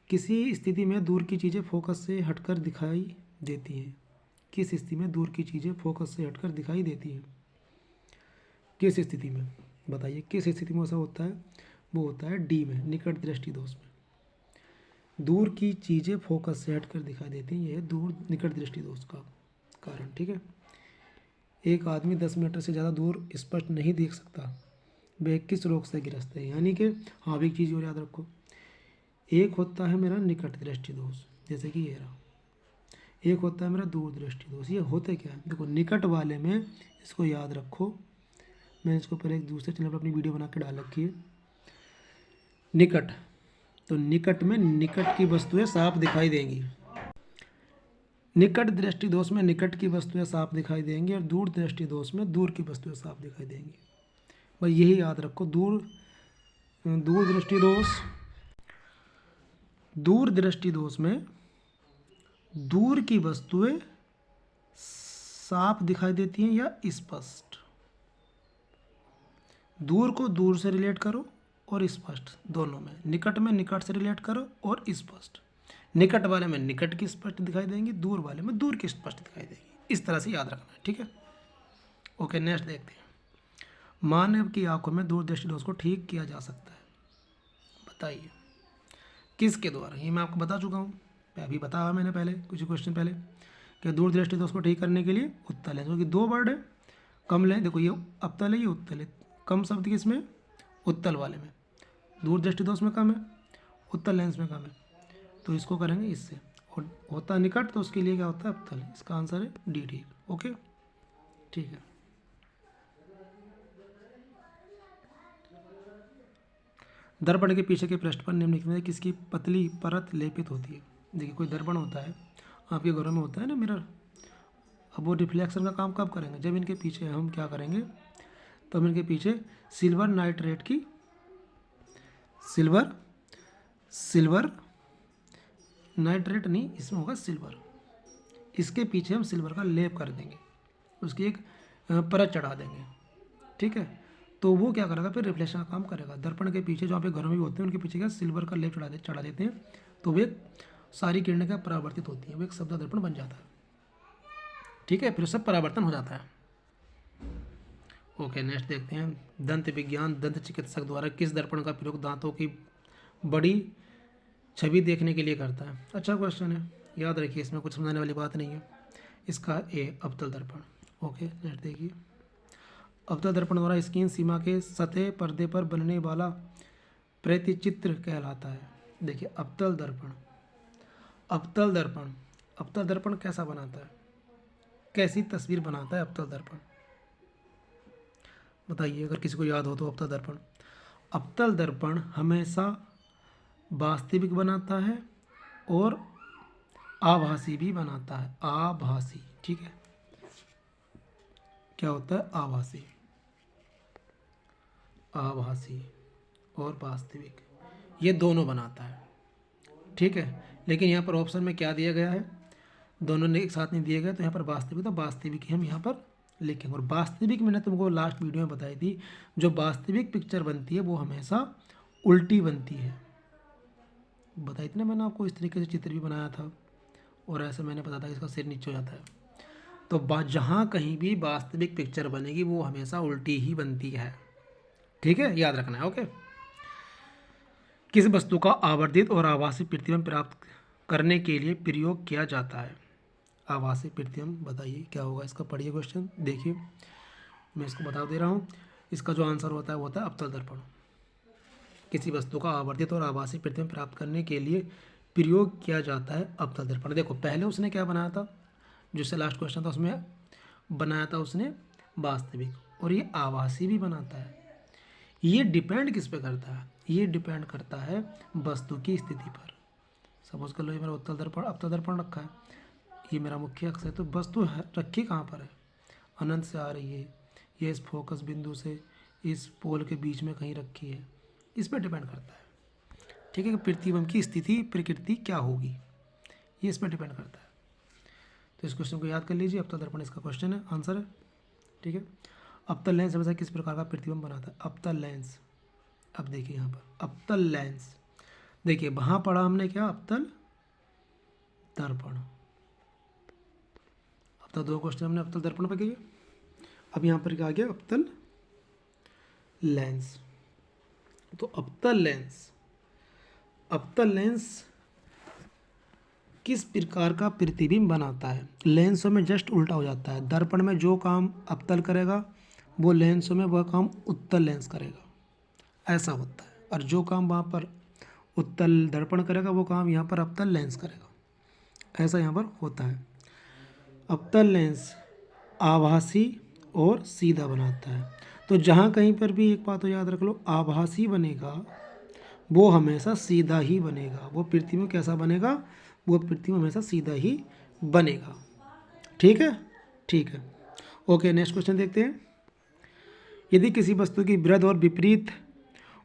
किसी स्थिति में दूर की चीज़ें फोकस से हटकर दिखाई देती हैं। किस स्थिति में दूर की चीज़ें फोकस से हटकर दिखाई देती हैं? किस स्थिति में, बताइए किस स्थिति में ऐसा होता है? वो होता है डी में, निकट दृष्टि दोष में। दूर की चीज़ें फोकस से हटकर दिखाई देती हैं, यह दूर निकट दृष्टि दोष का कारण। ठीक है, एक आदमी 10 मीटर से ज़्यादा दूर स्पष्ट नहीं देख सकता, वह किस रोग से ग्रस्त है? यानी कि हाँ भी एक चीज़ और याद रखो, एक होता है मेरा निकट दृष्टि दोष जैसे कि ये रहा, एक होता है मेरा दूर दृष्टि दोष। ये होते क्या है, देखो निकट वाले में, इसको याद रखो, मैंने इसको पहले एक दूसरे चैनल पर अपनी वीडियो बना के डाल रखी है। निकट, तो निकट में निकट की वस्तुएं साफ दिखाई देंगी। निकट दृष्टि दोष में निकट की वस्तुएं साफ दिखाई देंगी और दूर दृष्टि दोष में दूर की वस्तुएं साफ दिखाई देंगी। बस यही याद रखो, दूर दृष्टि दोष, दूर दृष्टि दोष में दूर की वस्तुएं साफ दिखाई देती हैं या स्पष्ट। दूर को दूर से रिलेट करो और स्पष्ट, दोनों में। निकट में निकट से रिलेट करो और स्पष्ट। निकट वाले में निकट की स्पष्ट दिखाई देंगी, दूर वाले में दूर की स्पष्ट दिखाई देंगी। इस तरह से याद रखना है। ठीक है, ओके। नेक्स्ट देखते हैं, मानव की आंखों में दूर दृष्टि दोष को ठीक किया जा सकता है, बताइए किसके द्वारा? ये मैं आपको बता चुका हूँ, अभी बताया मैंने पहले कुछ क्वेश्चन पहले कि दूर दृष्टि दोष को ठीक करने के लिए उत्तल है, क्योंकि 2 वर्ड है, कम लें। देखो ये अवतल है, ये उत्तल है, कम शब्द किसमें, उत्तल वाले में। दूर दृष्टि दोष में कम है, उत्तल लेंस में कम है, तो इसको करेंगे इससे। और होता है निकट, तो उसके लिए क्या होता है, अवतल। इसका आंसर है डी। ठीक, ओके, ठीक है। दर्पण के पीछे के पृष्ठ पर निम्नलिखित में किसकी पतली परत लेपित होती है? देखिए कोई दर्पण होता है, आपके घरों में होता है ना मिरर, अब वो रिफ्लेक्शन का काम कब करेंगे, जब इनके पीछे हम क्या करेंगे, तो हम इनके पीछे सिल्वर नाइट्रेट की, सिल्वर नाइट्रेट नहीं, इसमें होगा सिल्वर, इसके पीछे हम सिल्वर का लेप कर देंगे, उसकी एक परत चढ़ा देंगे। ठीक है, तो वो क्या करेगा, फिर रिफ्लेक्शन का काम करेगा। दर्पण के पीछे जो आप घरों में भी होते हैं, उनके पीछे क्या सिल्वर का लेप चढ़ा देते हैं, तो वे सारी किरणें क्या परावर्तित होती हैं, वो एक शब्द दर्पण बन जाता है। ठीक है, फिर सब परावर्तन हो जाता है। ओके, नेक्स्ट देखते हैं, दंत विज्ञान दंत चिकित्सक द्वारा किस दर्पण का प्रयोग दांतों की बड़ी छवि देखने के लिए करता है? अच्छा क्वेश्चन है, याद रखिए, इसमें कुछ समझाने वाली बात नहीं है। इसका ए अवतल दर्पण। ओके, नेक्स्ट देखिए, अवतल दर्पण द्वारा स्क्रीन सीमा के सतह पर्दे पर बनने वाला प्रतिचित्र कहलाता है। देखिए अवतल दर्पण कैसा बनाता है, कैसी तस्वीर बनाता है अवतल दर्पण, बताइए अगर किसी को याद हो तो। अवतल दर्पण हमेशा वास्तविक बनाता है और आभासी भी बनाता है, आभासी। ठीक है, क्या होता है, आभासी और वास्तविक, ये दोनों बनाता है। ठीक है, लेकिन यहाँ पर ऑप्शन में क्या दिया गया है, दोनों ने एक साथ नहीं दिए गए, तो यहाँ पर वास्तविक, तो वास्तविक ही हम यहाँ पर लिखेंगे। और वास्तविक मैंने तुमको लास्ट वीडियो में बताई थी, जो वास्तविक पिक्चर बनती है वो हमेशा उल्टी बनती है, बताई थी ना मैंने आपको। इस तरीके से चित्र भी बनाया था और ऐसे मैंने बताया था इसका सिर नीचे हो जाता है। तो जहाँ कहीं भी वास्तविक पिक्चर बनेगी वो हमेशा उल्टी ही बनती है, ठीक है, याद रखना है। ओके। किस वस्तु का आवर्धित और आभासी प्रतिबिंब प्राप्त करने के लिए प्रयोग किया जाता है? आभासी प्रतिबिंब बताइए क्या होगा इसका, पढ़िए क्वेश्चन देखिए, मैं इसको बता दे रहा हूँ। इसका जो आंसर होता है वो होता है अवतल दर्पण। किसी वस्तु का आवर्धित और आभासी प्रतिबिंब प्राप्त करने के लिए प्रयोग किया जाता है अवतल दर्पण। देखो पहले उसने क्या बनाया था, जिससे लास्ट क्वेश्चन था उसमें बनाया था उसने वास्तविक, और ये आभासी भी बनाता है। ये डिपेंड किस पे करता है, ये डिपेंड करता है वस्तु की स्थिति पर। सपोज कर लो ये मेरा उत्तल दर्पण अवतल दर्पण रखा है, ये मेरा मुख्य अक्ष है, तो वस्तु रखी कहाँ पर है, अनंत से आ रही है, ये इस फोकस बिंदु से इस पोल के बीच में कहीं रखी है, इस पर डिपेंड करता है, ठीक है, कि प्रतिबिंब की स्थिति प्रकृति क्या होगी, ये इस पर डिपेंड करता है। तो इस क्वेश्चन को याद कर लीजिए, अवतल दर्पण इसका क्वेश्चन है, आंसर है, ठीक है। अवतल लेंस हमेशा किस प्रकार का प्रतिबिंब बनाता है, अवतल लेंस। अब देखिए यहाँ पर अवतल लेंस, देखिए वहाँ पढ़ा हमने क्या, अवतल दर्पण, अब तो दो क्वेश्चन हमने अवतल दर्पण पे किए। अब यहाँ पर क्या आ गया, अवतल लेंस। तो अवतल लेंस किस प्रकार का प्रतिबिंब बनाता है? लेंसों में जस्ट उल्टा हो जाता है, दर्पण में जो काम अवतल करेगा वो लेंसों में वह काम उत्तल लेंस करेगा, ऐसा होता है। और जो काम वहाँ पर उत्तल दर्पण करेगा वो काम यहाँ पर अवतल लेंस करेगा, ऐसा यहाँ पर होता है। अवतल लेंस आभासी और सीधा बनाता है। तो जहाँ कहीं पर भी एक बात तो याद रख लो, आभासी बनेगा वो हमेशा सीधा ही बनेगा, वो प्रतिबिंब कैसा बनेगा, वो प्रतिबिंब हमेशा सीधा ही बनेगा, ठीक है, ठीक है। ओके, नेक्स्ट क्वेश्चन देखते हैं। यदि किसी वस्तु की विरुद्ध और विपरीत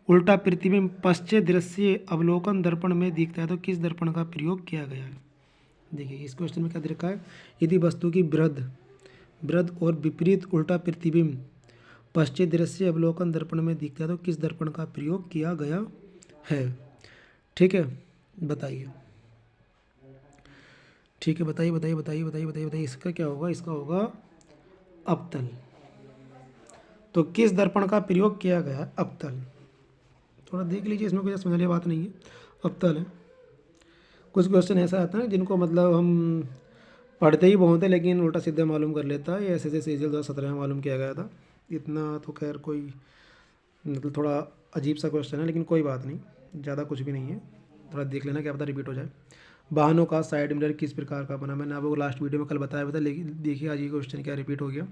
उल्टा प्रतिबिंब पश्चिम दृश्य अवलोकन दर्पण में दिखता है तो किस दर्पण का प्रयोग किया गया है? देखिए इस क्वेश्चन में क्या दे रखा है, यदि वस्तु की विरुद्ध और विपरीत उल्टा प्रतिबिंब पश्चिम दृश्य अवलोकन दर्पण में दिखता है तो किस दर्पण का प्रयोग किया गया है, ठीक है, बताइए, ठीक है, बताइए बताइए बताइए बताइए बताइए बताइए, इसका क्या होगा, इसका होगा अवतल। तो किस दर्पण का प्रयोग किया गया है, अवतल। थोड़ा देख लीजिए, इसमें कोई समझने वाली बात नहीं है, अवतल है। कुछ क्वेश्चन ऐसा आता है जिनको मतलब हम पढ़ते ही बहुत है लेकिन उल्टा सीधा मालूम कर लेता है। ये एस एस सी सीजीएल 2017 में मालूम किया गया था, इतना तो खैर कोई मतलब थोड़ा अजीब सा क्वेश्चन है, लेकिन कोई बात नहीं, ज़्यादा कुछ भी नहीं है, थोड़ा देख लेना, क्या पता रिपीट हो जाए। वाहनों का साइड मिरर किस प्रकार का बना, मैंने आपको लास्ट वीडियो में कल बताया था, लेकिन देखिए आज ये क्वेश्चन क्या रिपीट हो गया।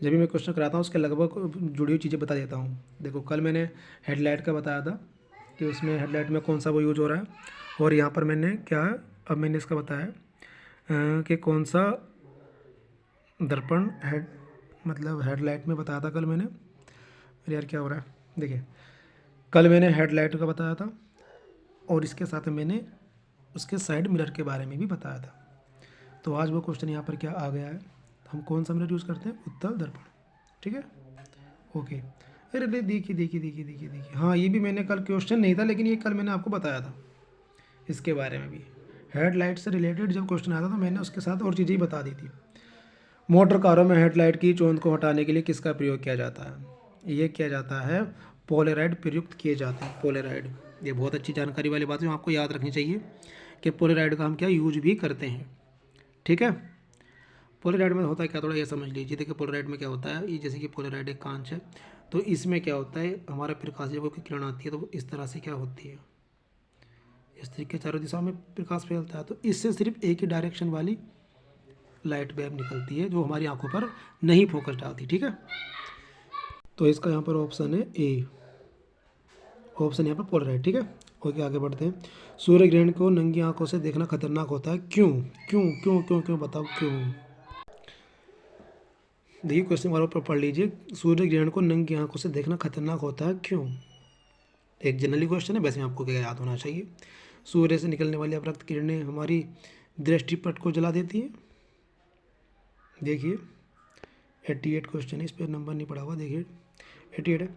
जब भी मैं क्वेश्चन कराता हूँ उसके लगभग जुड़ी हुई चीज़ें बता देता हूँ। देखो कल मैंने हेडलाइट का बताया था कि उसमें हेडलाइट में कौन सा वो यूज हो रहा है, और यहाँ पर मैंने क्या, अब मैंने इसका बताया कि कौन सा दर्पण मतलब हेडलाइट में बताया था कल मैंने। अरे यार क्या हो रहा है, देखिए कल मैंने हेडलाइट का बताया था और इसके साथ मैंने उसके साइड मिरर के बारे में भी बताया था। तो आज वो क्वेश्चन यहाँ पर क्या आ गया है, हम कौन सा मिरर यूज़ करते हैं, उत्तल दर्पण, ठीक है, ओके। अरे देखिए देखिए देखिए देखिए देखिए, हाँ ये भी मैंने कल क्वेश्चन नहीं था लेकिन ये कल मैंने आपको बताया था इसके बारे में भी। हेडलाइट से रिलेटेड जब क्वेश्चन आता था मैंने उसके साथ और चीज़ें ही बता दी थी। मोटर कारों में हेडलाइट की चोंद को हटाने के लिए किसका प्रयोग किया जाता है? ये किया जाता है पोलेराइड प्रयुक्त किए जाते हैं, पोलेराइड। ये बहुत अच्छी जानकारी वाली बात है जो आपको याद रखनी चाहिए कि पोलेराइड का हम क्या यूज भी करते हैं, ठीक है। पोलेराइड में होता है क्या, थोड़ा ये समझ लीजिए। देखिए पोलेराइड में क्या होता है, ये जैसे कि पोलेराइड एक कांच है, तो इसमें क्या होता है, हमारा प्रकाश जब कोई किरण आती है तो वो इस तरह से क्या होती है, इस तरीके चारों दिशाओं में प्रकाश फैलता है, तो इससे सिर्फ एक ही डायरेक्शन वाली लाइट वेव निकलती है जो हमारी आंखों पर नहीं फोकस डालती, ठीक है। तो इसका यहाँ पर ऑप्शन है ए, ऑप्शन यहाँ पर पोलराइड, ठीक है। ओके आगे बढ़ते हैं। सूर्य ग्रहण को नंगी आंखों से देखना खतरनाक होता है, क्यों क्यों क्यों क्यों क्यों बताओ क्यों। देखिए क्वेश्चन वालों पर पढ़ लीजिए, सूर्य ग्रहण को नंगी आंखों से देखना खतरनाक होता है क्यों। एक जनरली क्वेश्चन है, वैसे आपको क्या याद होना चाहिए। सूर्य से निकलने वाली अवरक्त किरणें हमारी दृष्टिपट को जला देती हैं। देखिए 88 क्वेश्चन है, इस पर नंबर नहीं पड़ा हुआ, देखिए 88 है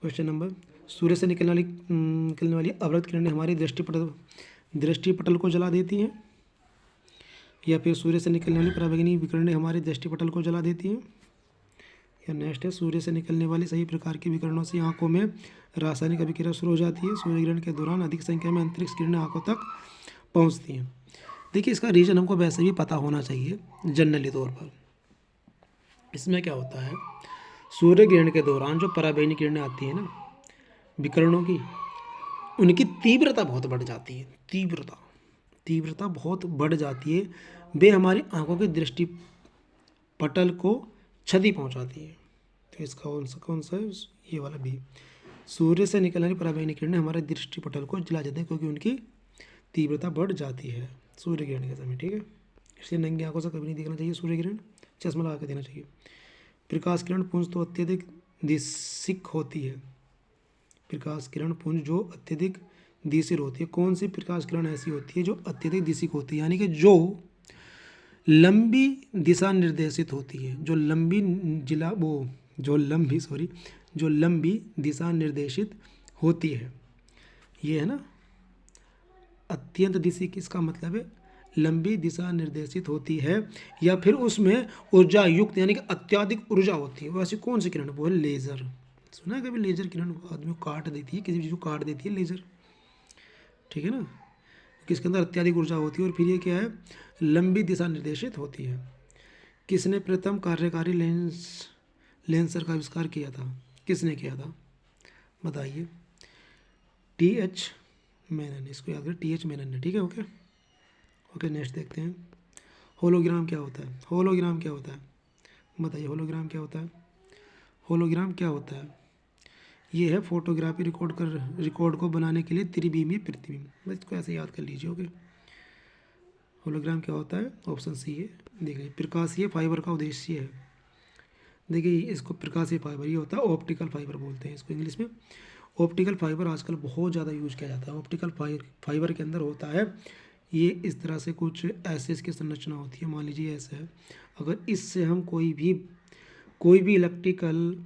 क्वेश्चन नंबर। सूर्य से निकलने वाली अवरक्त किरणें हमारी दृष्टिपटल को जला देती हैं। या फिर सूर्य से निकलने वाली पराबैंगनी विकिरणें हमारे दृष्टिपटल को जला देती हैं। या नेक्स्ट है, सूर्य से निकलने वाली सभी प्रकार की विकिरणों से आंखों में रासायनिक अभिक्रिया शुरू हो जाती है। सूर्य ग्रहण के दौरान अधिक संख्या में अंतरिक्ष किरणें आंखों तक पहुंचती हैं। देखिए, इसका रीजन हमको वैसे भी पता होना चाहिए जनरली तौर पर। इसमें क्या होता है, सूर्य ग्रहण के दौरान जो पराबैंगनी किरणें आती हैं ना विकिरणों की, उनकी तीव्रता बहुत बढ़ जाती है। तीव्रता बहुत बढ़ जाती है। वे हमारी आंखों के दृष्टि पटल को क्षति पहुंचाती है। तो इसका कौन सा है, ये वाला भी। सूर्य से निकलने वाली पराबैंगनी किरणें हमारे दृष्टि पटल को जला देते हैं क्योंकि उनकी तीव्रता बढ़ जाती है सूर्य ग्रहण के समय। ठीक है, इसलिए नंगी आंखों से कभी नहीं देखना चाहिए सूर्य ग्रहण, चश्मा लगा के देना चाहिए। प्रकाश किरण पुंज तो अत्यधिक दिशिक होती है। प्रकाश किरण पुंज जो अत्यधिक दिशिल होती है। कौन सी प्रकाश किरण ऐसी होती है जो अत्यधिक दिशिक होती है, यानी कि जो लंबी दिशा निर्देशित होती है, जो लंबी दिशा निर्देशित होती है। ये है ना अत्यंत दिशिक, इसका मतलब है लंबी दिशा निर्देशित होती है, या फिर उसमें ऊर्जा युक्त यानी कि अत्यधिक ऊर्जा होती है। वैसी कौन सी किरण, वो है लेजर। सुना है कभी लेजर किरण आदमी को काट देती है, किसी चीज़ को काट देती है लेजर। ठीक है ना, किसके अंदर अत्यधिक ऊर्जा होती है। और फिर ये क्या है, लंबी दिशा निर्देशित होती है। किसने प्रथम कार्यकारी लेंसर का आविष्कार किया था, किसने किया था बताइए। TH मेनन, इसको याद करें, TH मेनन ने। ठीक है, ओके नेक्स्ट देखते हैं। होलोग्राम क्या होता है, होलोग्राम क्या होता है बताइए, होलोग्राम क्या होता है। होलोग्राम क्या होता है, ये है फोटोग्राफी रिकॉर्ड को बनाने के लिए त्रिविमीय प्रतिबिंब। बस इसको ऐसे याद कर लीजिए। ओके, होलोग्राम क्या होता है, ऑप्शन सी है। देखिए, प्रकाशीय फाइबर का उद्देश्य है। देखिए, इसको प्रकाशीय फाइबर ये होता है, ऑप्टिकल फाइबर बोलते हैं इसको इंग्लिश में। ऑप्टिकल फाइबर आजकल बहुत ज़्यादा यूज किया जाता है। ऑप्टिकल फाइबर के अंदर होता है ये इस तरह से कुछ ऐसे इसकी संरचना होती है। मान लीजिए ऐसे है, अगर इससे हम कोई भी इलेक्ट्रिकल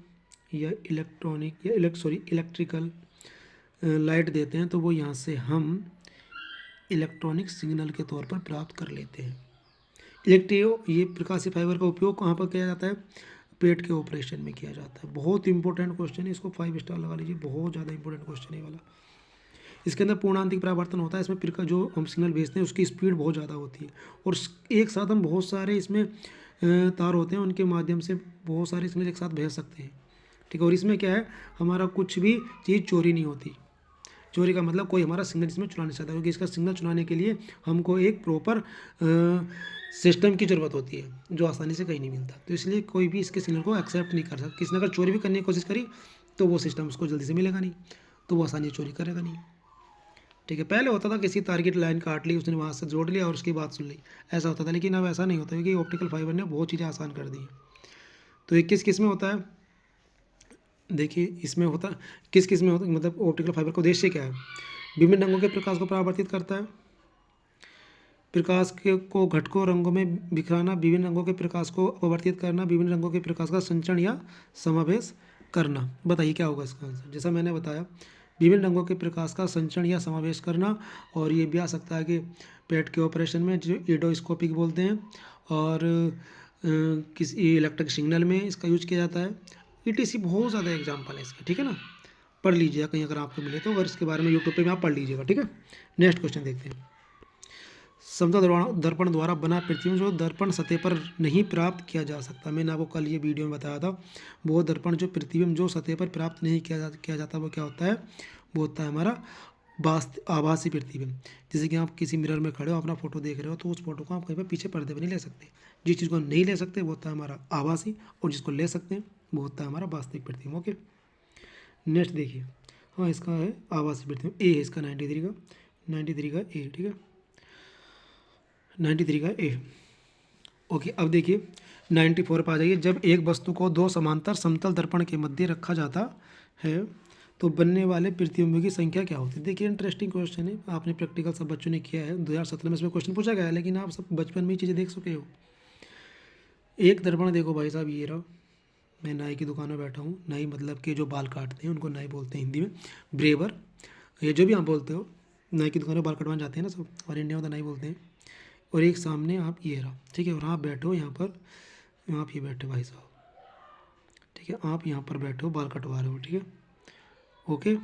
या इलेक्ट्रिकल लाइट देते हैं तो वो यहाँ से हम इलेक्ट्रॉनिक सिग्नल के तौर पर प्राप्त कर लेते हैं। ये प्रकाशीय फाइबर का उपयोग कहाँ पर किया जाता है, पेट के ऑपरेशन में किया जाता है। बहुत इंपॉर्टेंट क्वेश्चन है, इसको 5 स्टार लगा लीजिए, बहुत ज़्यादा इंपॉर्टेंट क्वेश्चन है वाला। इसके अंदर पूर्णांतिक परावर्तन होता है। इसमें जो हम सिग्नल भेजते हैं उसकी स्पीड बहुत ज़्यादा होती है, और एक साथ हम बहुत सारे इसमें तार होते हैं, उनके माध्यम से बहुत सारे सिग्नल एक साथ भेज सकते हैं। ठीक है, और इसमें क्या है, हमारा कुछ भी चीज़ चोरी नहीं होती। चोरी का मतलब कोई हमारा सिग्नल इसमें चुरा नहीं सकता, क्योंकि इसका सिग्नल चुराने के लिए हमको एक प्रॉपर सिस्टम की ज़रूरत होती है जो आसानी से कहीं नहीं मिलता। तो इसलिए कोई भी इसके सिग्नल को एक्सेप्ट नहीं कर सकता। किसी ने अगर चोरी भी करने की कोशिश करी तो वो सिस्टम उसको जल्दी से मिलेगा नहीं, तो वो आसानी से चोरी करेगा नहीं। ठीक है, पहले होता था किसी तार की लाइन काट ली, उसने वहाँ से जोड़ लिया और उसकी बात सुन ली, ऐसा होता था। लेकिन अब ऐसा नहीं होता, क्योंकि ऑप्टिकल फाइबर ने बहुत चीज़ें आसान कर दी हैं। तो ये किस में होता है, देखिए इसमें होता किस में होता है, मतलब ऑप्टिकल फाइबर का उद्देश्य क्या है, विभिन्न रंगों के प्रकाश को परावर्तित करता है। प्रकाश को घटकों रंगों में बिखराना, विभिन्न रंगों के प्रकाश को अपवर्तित करना, विभिन्न रंगों के प्रकाश का संचरण या समावेश करना। बताइए क्या होगा इसका आंसर। जैसा मैंने बताया, विभिन्न रंगों के प्रकाश का संचरण या समावेश करना, और ये भी आ सकता है कि पेट के ऑपरेशन में जो एडोस्कोपिक बोलते हैं, और किसी इलेक्ट्रिक सिग्नल में इसका यूज किया जाता है। ETC बहुत ज़्यादा एग्जाम्पल है इसके। ठीक है ना, पढ़ लीजिएगा कहीं अगर आपको मिले तो, अगर इसके बारे में यूट्यूब पे भी आप पढ़ लीजिएगा। ठीक है, नेक्स्ट क्वेश्चन देखते हैं। समतल दर्पण द्वारा बना प्रतिबिंब जो दर्पण सतह पर नहीं प्राप्त किया जा सकता। मैंने आपको कल ये वीडियो में बताया था, वो दर्पण जो प्रतिबिंब जो सतह पर प्राप्त नहीं किया जाता वो क्या होता है, वो होता है हमारा आभासी प्रतिबिंब। जैसे कि आप किसी मिरर में खड़े हो, अपना फोटो देख रहे हो, तो उस फोटो को आप कहीं पर पीछे पर्दे पर नहीं ले सकते। जिस चीज़ को नहीं ले सकते वो होता है हमारा आभासी, और जिसको ले सकते हैं वो होता है हमारा वास्तविक प्रतिबिंब। ओके, नेक्स्ट देखिए। हाँ, इसका है आभासी प्रतिबिंब, ए है इसका 93 का ए। ठीक है, 93 का ए। ओके, अब देखिए 94 पर आ जाइए। जब एक वस्तु को दो समांतर समतल दर्पण के मध्य रखा जाता है तो बनने वाले प्रतिबिंबों की संख्या क्या होती है। देखिए इंटरेस्टिंग क्वेश्चन है, आपने प्रैक्टिकल सब बच्चों ने किया है, 2017 में इसमें क्वेश्चन पूछा गया है, लेकिन आप सब बचपन में ही चीज़ें देख चुके हो। एक दर्पण देखो भाई साहब, ये रहा। मैं नाई की दुकान में बैठा हूँ, नाई मतलब कि जो बाल काटते हैं उनको नाई बोलते हैं हिंदी में, ब्रेवर, ये जो भी आप बोलते हो। नाई की दुकान में बाल कटवाने जाते हैं ना सब, और इंडिया में तो नाई बोलते हैं। और एक सामने आप ये रहा, ठीक है। और आप बैठो यहाँ पर, आप ये बैठे भाई साहब, ठीक है। आप यहाँ पर बैठे हो, बाल कटवा रहे हो, ठीक है, ओके।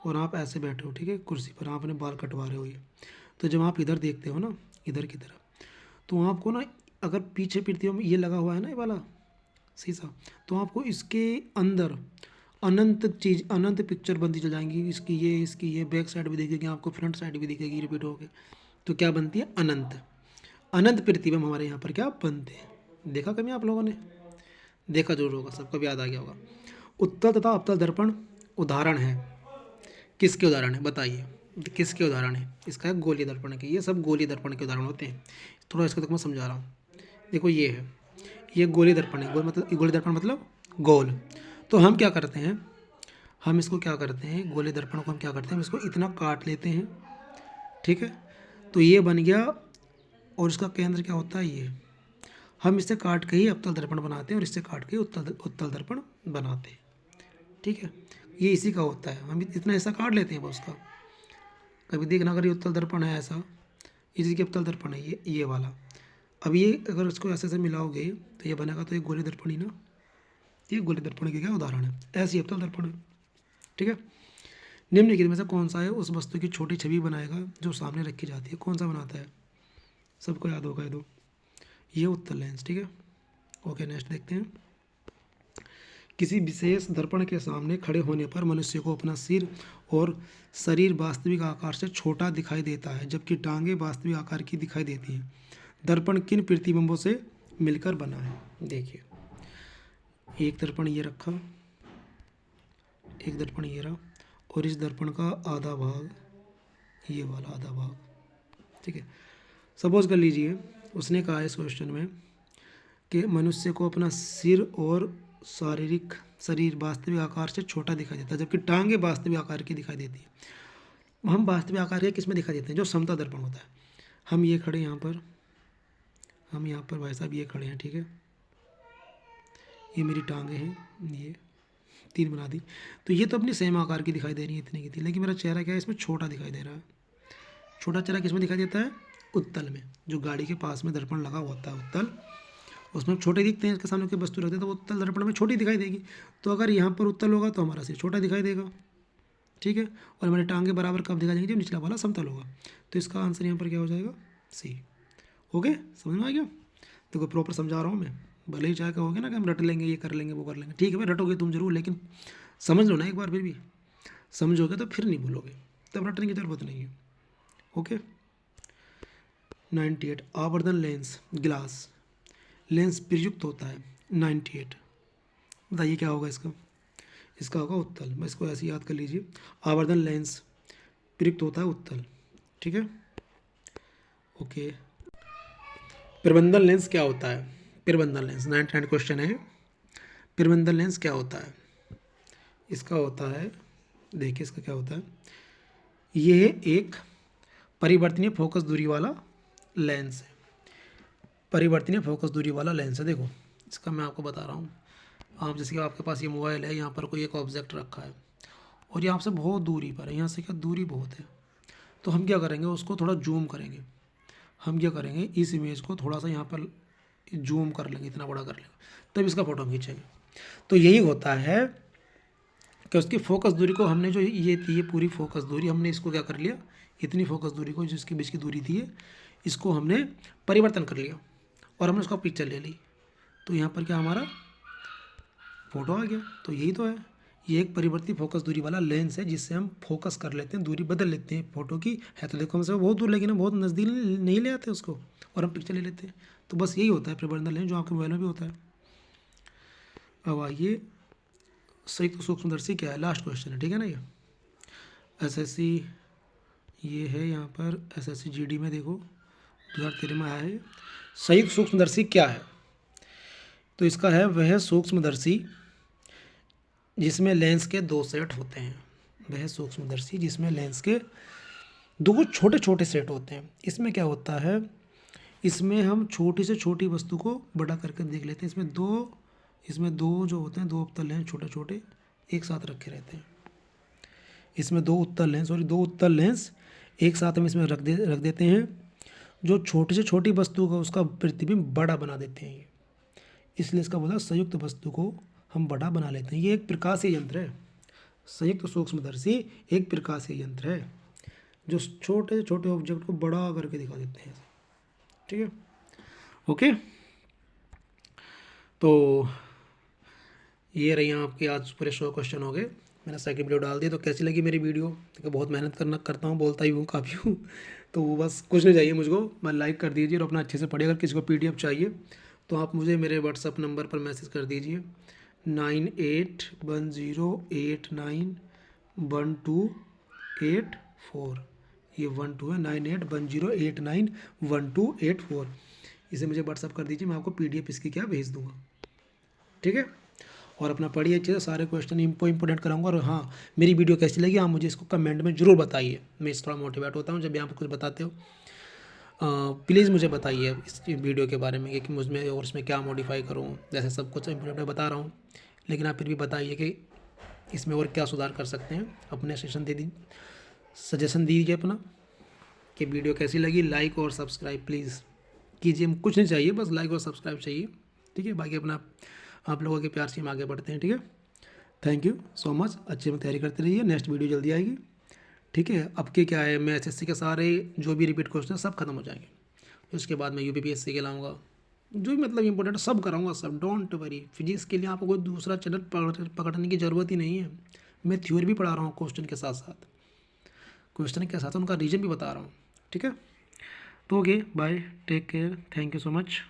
और आप ऐसे बैठे हो, ठीक है, कुर्सी पर, आपने बाल कटवा रहे हो ये। तो जब आप इधर देखते हो ना, इधर की तरफ, तो आपको ना, अगर पीछे पीछे में ये लगा हुआ है ना, ये वाला शीशा, तो आपको इसके अंदर अनंत चीज़, अनंत पिक्चर बनती चल जाएंगी, इसकी ये बैक साइड भी दिखेगी आपको, फ्रंट साइड भी दिखेगी, रिपीट होके। तो क्या बनती है? अनंत। अनंत प्रतिबिंब हमारे यहाँ पर क्या बनते हैं। देखा कभी आप लोगों ने? देखा जरूर होगा, सबको भी याद आ गया होगा। उत्तल तथा अवतल दर्पण उदाहरण है, किसके उदाहरण है बताइए? किसके उदाहरण है? इसका है गोलीय दर्पण के। ये सब गोलीय दर्पण के उदाहरण होते हैं। थोड़ा इसको तक मैं समझा रहा हूँ। देखो ये है, ये गोलीय दर्पण है। गोलीय दर्पण मतलब गोल। तो हम क्या करते हैं, हम इसको क्या करते हैं, गोलीय दर्पण को हम क्या करते हैं, हम इसको इतना काट लेते हैं, ठीक है। तो ये बन गया, और इसका केंद्र क्या होता है, ये। हम इससे काट के ही अवतल दर्पण बनाते हैं, और इससे काट के उत्तल दर्पण बनाते हैं, ठीक है। ये इसी का होता है, हम इतना ऐसा काट लेते हैं बस उसका। कभी देखना, अगर ये उत्तल दर्पण है ऐसा, इसी के उत्तल दर्पण है ये वाला। अब ये अगर इसको ऐसे ऐसे मिलाओगे तो ये बनेगा, तो ये गोलीय दर्पण ही ना। ये गोलीय दर्पण के क्या उदाहरण है, ऐसी अवतल दर्पण है, ठीक है। निम्नलिखित में से कौन सा है उस वस्तु की छोटी छवि बनाएगा जो सामने रखी जाती है? कौन सा बनाता है? सबको याद होगा ये दो, ये उत्तल लेंस, ठीक है। ओके, नेक्स्ट देखते हैं। किसी विशेष दर्पण के सामने खड़े होने पर मनुष्य को अपना सिर और शरीर वास्तविक आकार से छोटा दिखाई देता है, जबकि टांगें वास्तविक आकार की दिखाई देती हैं। दर्पण किन प्रतिबिंबों से मिलकर बना है? देखिए, एक दर्पण ये रखा, एक दर्पण ये रहा, और इस दर्पण का आधा भाग, ये वाला आधा भाग, ठीक है। सपोज कर लीजिए, उसने कहा है इस क्वेश्चन में कि मनुष्य को अपना सिर और शारीरिक शरीर वास्तविक आकार से छोटा दिखाई देता है, जबकि टांगें वास्तविक आकार की दिखाई देती है। हम वास्तविक आकार के किस में दिखाई देते हैं? जो समता दर्पण होता है। हम ये खड़े यहाँ पर, हम यहाँ पर भाई साहब ये खड़े हैं, ठीक है। ये मेरी टांगें हैं, ये 3 बना दी, तो ये तो अपनी सेम आकार की दिखाई दे रही है, इतनी की थी। लेकिन मेरा चेहरा क्या है, इसमें छोटा दिखाई दे रहा है। छोटा चेहरा किस में दिखाई देता है? उत्तल में। जो गाड़ी के पास में दर्पण लगा होता है उत्तल, उसमें हम छोटे दिखते हैं। इसके सामने कोई वस्तु रखते हैं तो वो उत्तल दर्पण में छोटी दिखाई देगी। तो अगर यहाँ पर उत्तल होगा तो हमारा सिर छोटा दिखाई देगा, ठीक है। और हमारी टांगे बराबर कब दिखाई देंगी? जब निचला वाला समतल होगा। तो इसका आंसर यहाँ पर क्या हो जाएगा? सी। ओके, समझ में आ गया? देखो प्रॉपर समझा रहा हूँ मैं, भले ही चाहे कहोगे ना कि हम रट लेंगे, ये कर लेंगे, वो कर लेंगे, ठीक है भाई, रटोगे तुम जरूर, लेकिन समझ लो ना एक बार, फिर भी समझोगे तो फिर नहीं भूलोगे, तब रटने की जरूरत नहीं है। ओके। 98, आवर्धन लेंस ग्लास लेंस प्रयुक्त होता है। 98, बताइए क्या होगा इसका? इसका होगा उत्तल। मैं इसको ऐसे याद कर लीजिए, आवर्धन लेंस प्रयुक्त होता है उत्तल, ठीक है। ओके, प्रबंधन लेंस क्या होता है? प्रबंधन लेंस 99 क्वेश्चन है। प्रबंधन लेंस क्या होता है? इसका होता है, देखिए इसका क्या होता है, ये एक परिवर्तनीय फोकस दूरी वाला लेंस है। परिवर्तनीय फोकस दूरी वाला लेंस है। देखो इसका मैं आपको बता रहा हूँ। आप जैसे कि आपके पास ये मोबाइल है, यहाँ पर कोई एक ऑब्जेक्ट रखा है और ये आपसे बहुत दूरी पर है, यहाँ से क्या दूरी बहुत है, तो हम क्या करेंगे, उसको थोड़ा जूम करेंगे। हम क्या करेंगे, इस इमेज को थोड़ा सा यहाँ पर जूम कर लेंगे, इतना बड़ा कर लेंगे, तब इसका फ़ोटो खींचेंगे। तो यही होता है कि उसकी फोकस दूरी को हमने जो ये पूरी फोकस दूरी हमने इसको क्या कर लिया, इतनी फोकस दूरी को जिसके बीच की दूरी थी इसको हमने परिवर्तन कर लिया और हमने उसका पिक्चर ले ली। तो यहाँ पर क्या हमारा फ़ोटो आ गया। तो यही तो है, ये एक परिवर्तित फोकस दूरी वाला लेंस है जिससे हम फोकस कर लेते हैं, दूरी बदल लेते हैं फ़ोटो की। है तो देखो हमसे बहुत दूर, लेकिन हम बहुत नज़दीक नहीं ले आते उसको और हम पिक्चर ले लेते हैं। तो बस यही होता है परिवर्तन लेंस, जो आपके मोबाइल में भी होता है। अब आइए, संयुक्त सूक्ष्मदर्शी क्या है? लास्ट क्वेश्चन है, ठीक है ना। ये एसएससी ये है, यहाँ पर एसएससी जीडी में देखो 2013 में आया है। संयुक्त सूक्ष्मदर्शी क्या है? तो इसका है वह सूक्ष्मदर्शी जिसमें लेंस के 2 सेट होते हैं। वह सूक्ष्मदर्शी जिसमें लेंस के 2 छोटे छोटे सेट होते हैं। इसमें क्या होता है, इसमें हम छोटी से छोटी वस्तु को बड़ा करके देख लेते हैं। इसमें दो जो होते हैं, 2 उत्तल लेंस छोटे छोटे एक साथ रखे रहते हैं। इसमें 2 उत्तल लेंस और 2 उत्तल लेंस एक साथ हम इसमें रख देते हैं। जो छोटी से छोटी वस्तु का उसका प्रतिबिंब बड़ा बना देते हैं ये, इसलिए इसका बोला संयुक्त वस्तु को हम बड़ा बना लेते हैं। ये एक प्रकाशीय यंत्र है, संयुक्त सूक्ष्मदर्शी एक प्रकाशीय यंत्र है जो छोटे से छोटे ऑब्जेक्ट को बड़ा करके दिखा देते हैं। ठीक है, ओके। तो ये रही आपके आज पूरे 100 क्वेश्चन हो गए। मैंने सेकंड वीडियो डाल दी। तो कैसी लगी मेरी वीडियो? देखो बहुत मेहनत करता हूँ, बोलता ही हूँ काफ़ी हूँ। तो बस कुछ नहीं चाहिए मुझको, मैं लाइक कर दीजिए और अपना अच्छे से पढ़िए। अगर किसी को PDF चाहिए तो आप मुझे मेरे व्हाट्सअप नंबर पर मैसेज कर दीजिए 9810891284। ये 12 है, 9810891284। इसे मुझे व्हाट्सअप कर दीजिए, मैं आपको PDF इसकी क्या भेज दूँगा। ठीक है, और अपना पढ़िए अच्छे से, सारे क्वेश्चन इंपॉर्टेंट कराऊंगा। और हाँ, मेरी वीडियो कैसी लगी आप मुझे इसको कमेंट में ज़रूर बताइए। मैं इस थोड़ा मोटिवेट होता हूँ जब भी आप कुछ बताते हो। प्लीज़ मुझे बताइए इस वीडियो के बारे में कि मुझमें और इसमें क्या मॉडिफाई करूँ। जैसे सब कुछ इंपॉर्टेंट बता रहा हूँ, लेकिन आप फिर भी बताइए कि इसमें और क्या सुधार कर सकते हैं। अपने सजेशन दीजिए अपना कि वीडियो कैसी लगी। लाइक और सब्सक्राइब प्लीज़ कीजिए, कुछ नहीं चाहिए, बस लाइक और सब्सक्राइब चाहिए। ठीक है, बाकी अपना आप लोगों के प्यार से हम आगे बढ़ते हैं। ठीक है, थैंक यू सो मच। अच्छे में तैयारी करते रहिए, नेक्स्ट वीडियो जल्दी आएगी। ठीक है, अब के क्या है, मैं SSC के सारे जो भी रिपीट क्वेश्चन सब खत्म हो जाएंगे। उसके बाद मैं UPPSC के लाऊंगा, जो भी मतलब इंपॉर्टेंट सब कराऊंगा सब, डोंट वरी। फिजिक्स के लिए आपको कोई दूसरा चैनल पकड़ने की ज़रूरत ही नहीं है। मैं थ्योरी भी पढ़ा रहा हूँ क्वेश्चन के साथ उनका रीजन भी बता रहा हूँ। ठीक है, तो okay, bye, take care, thank you so much.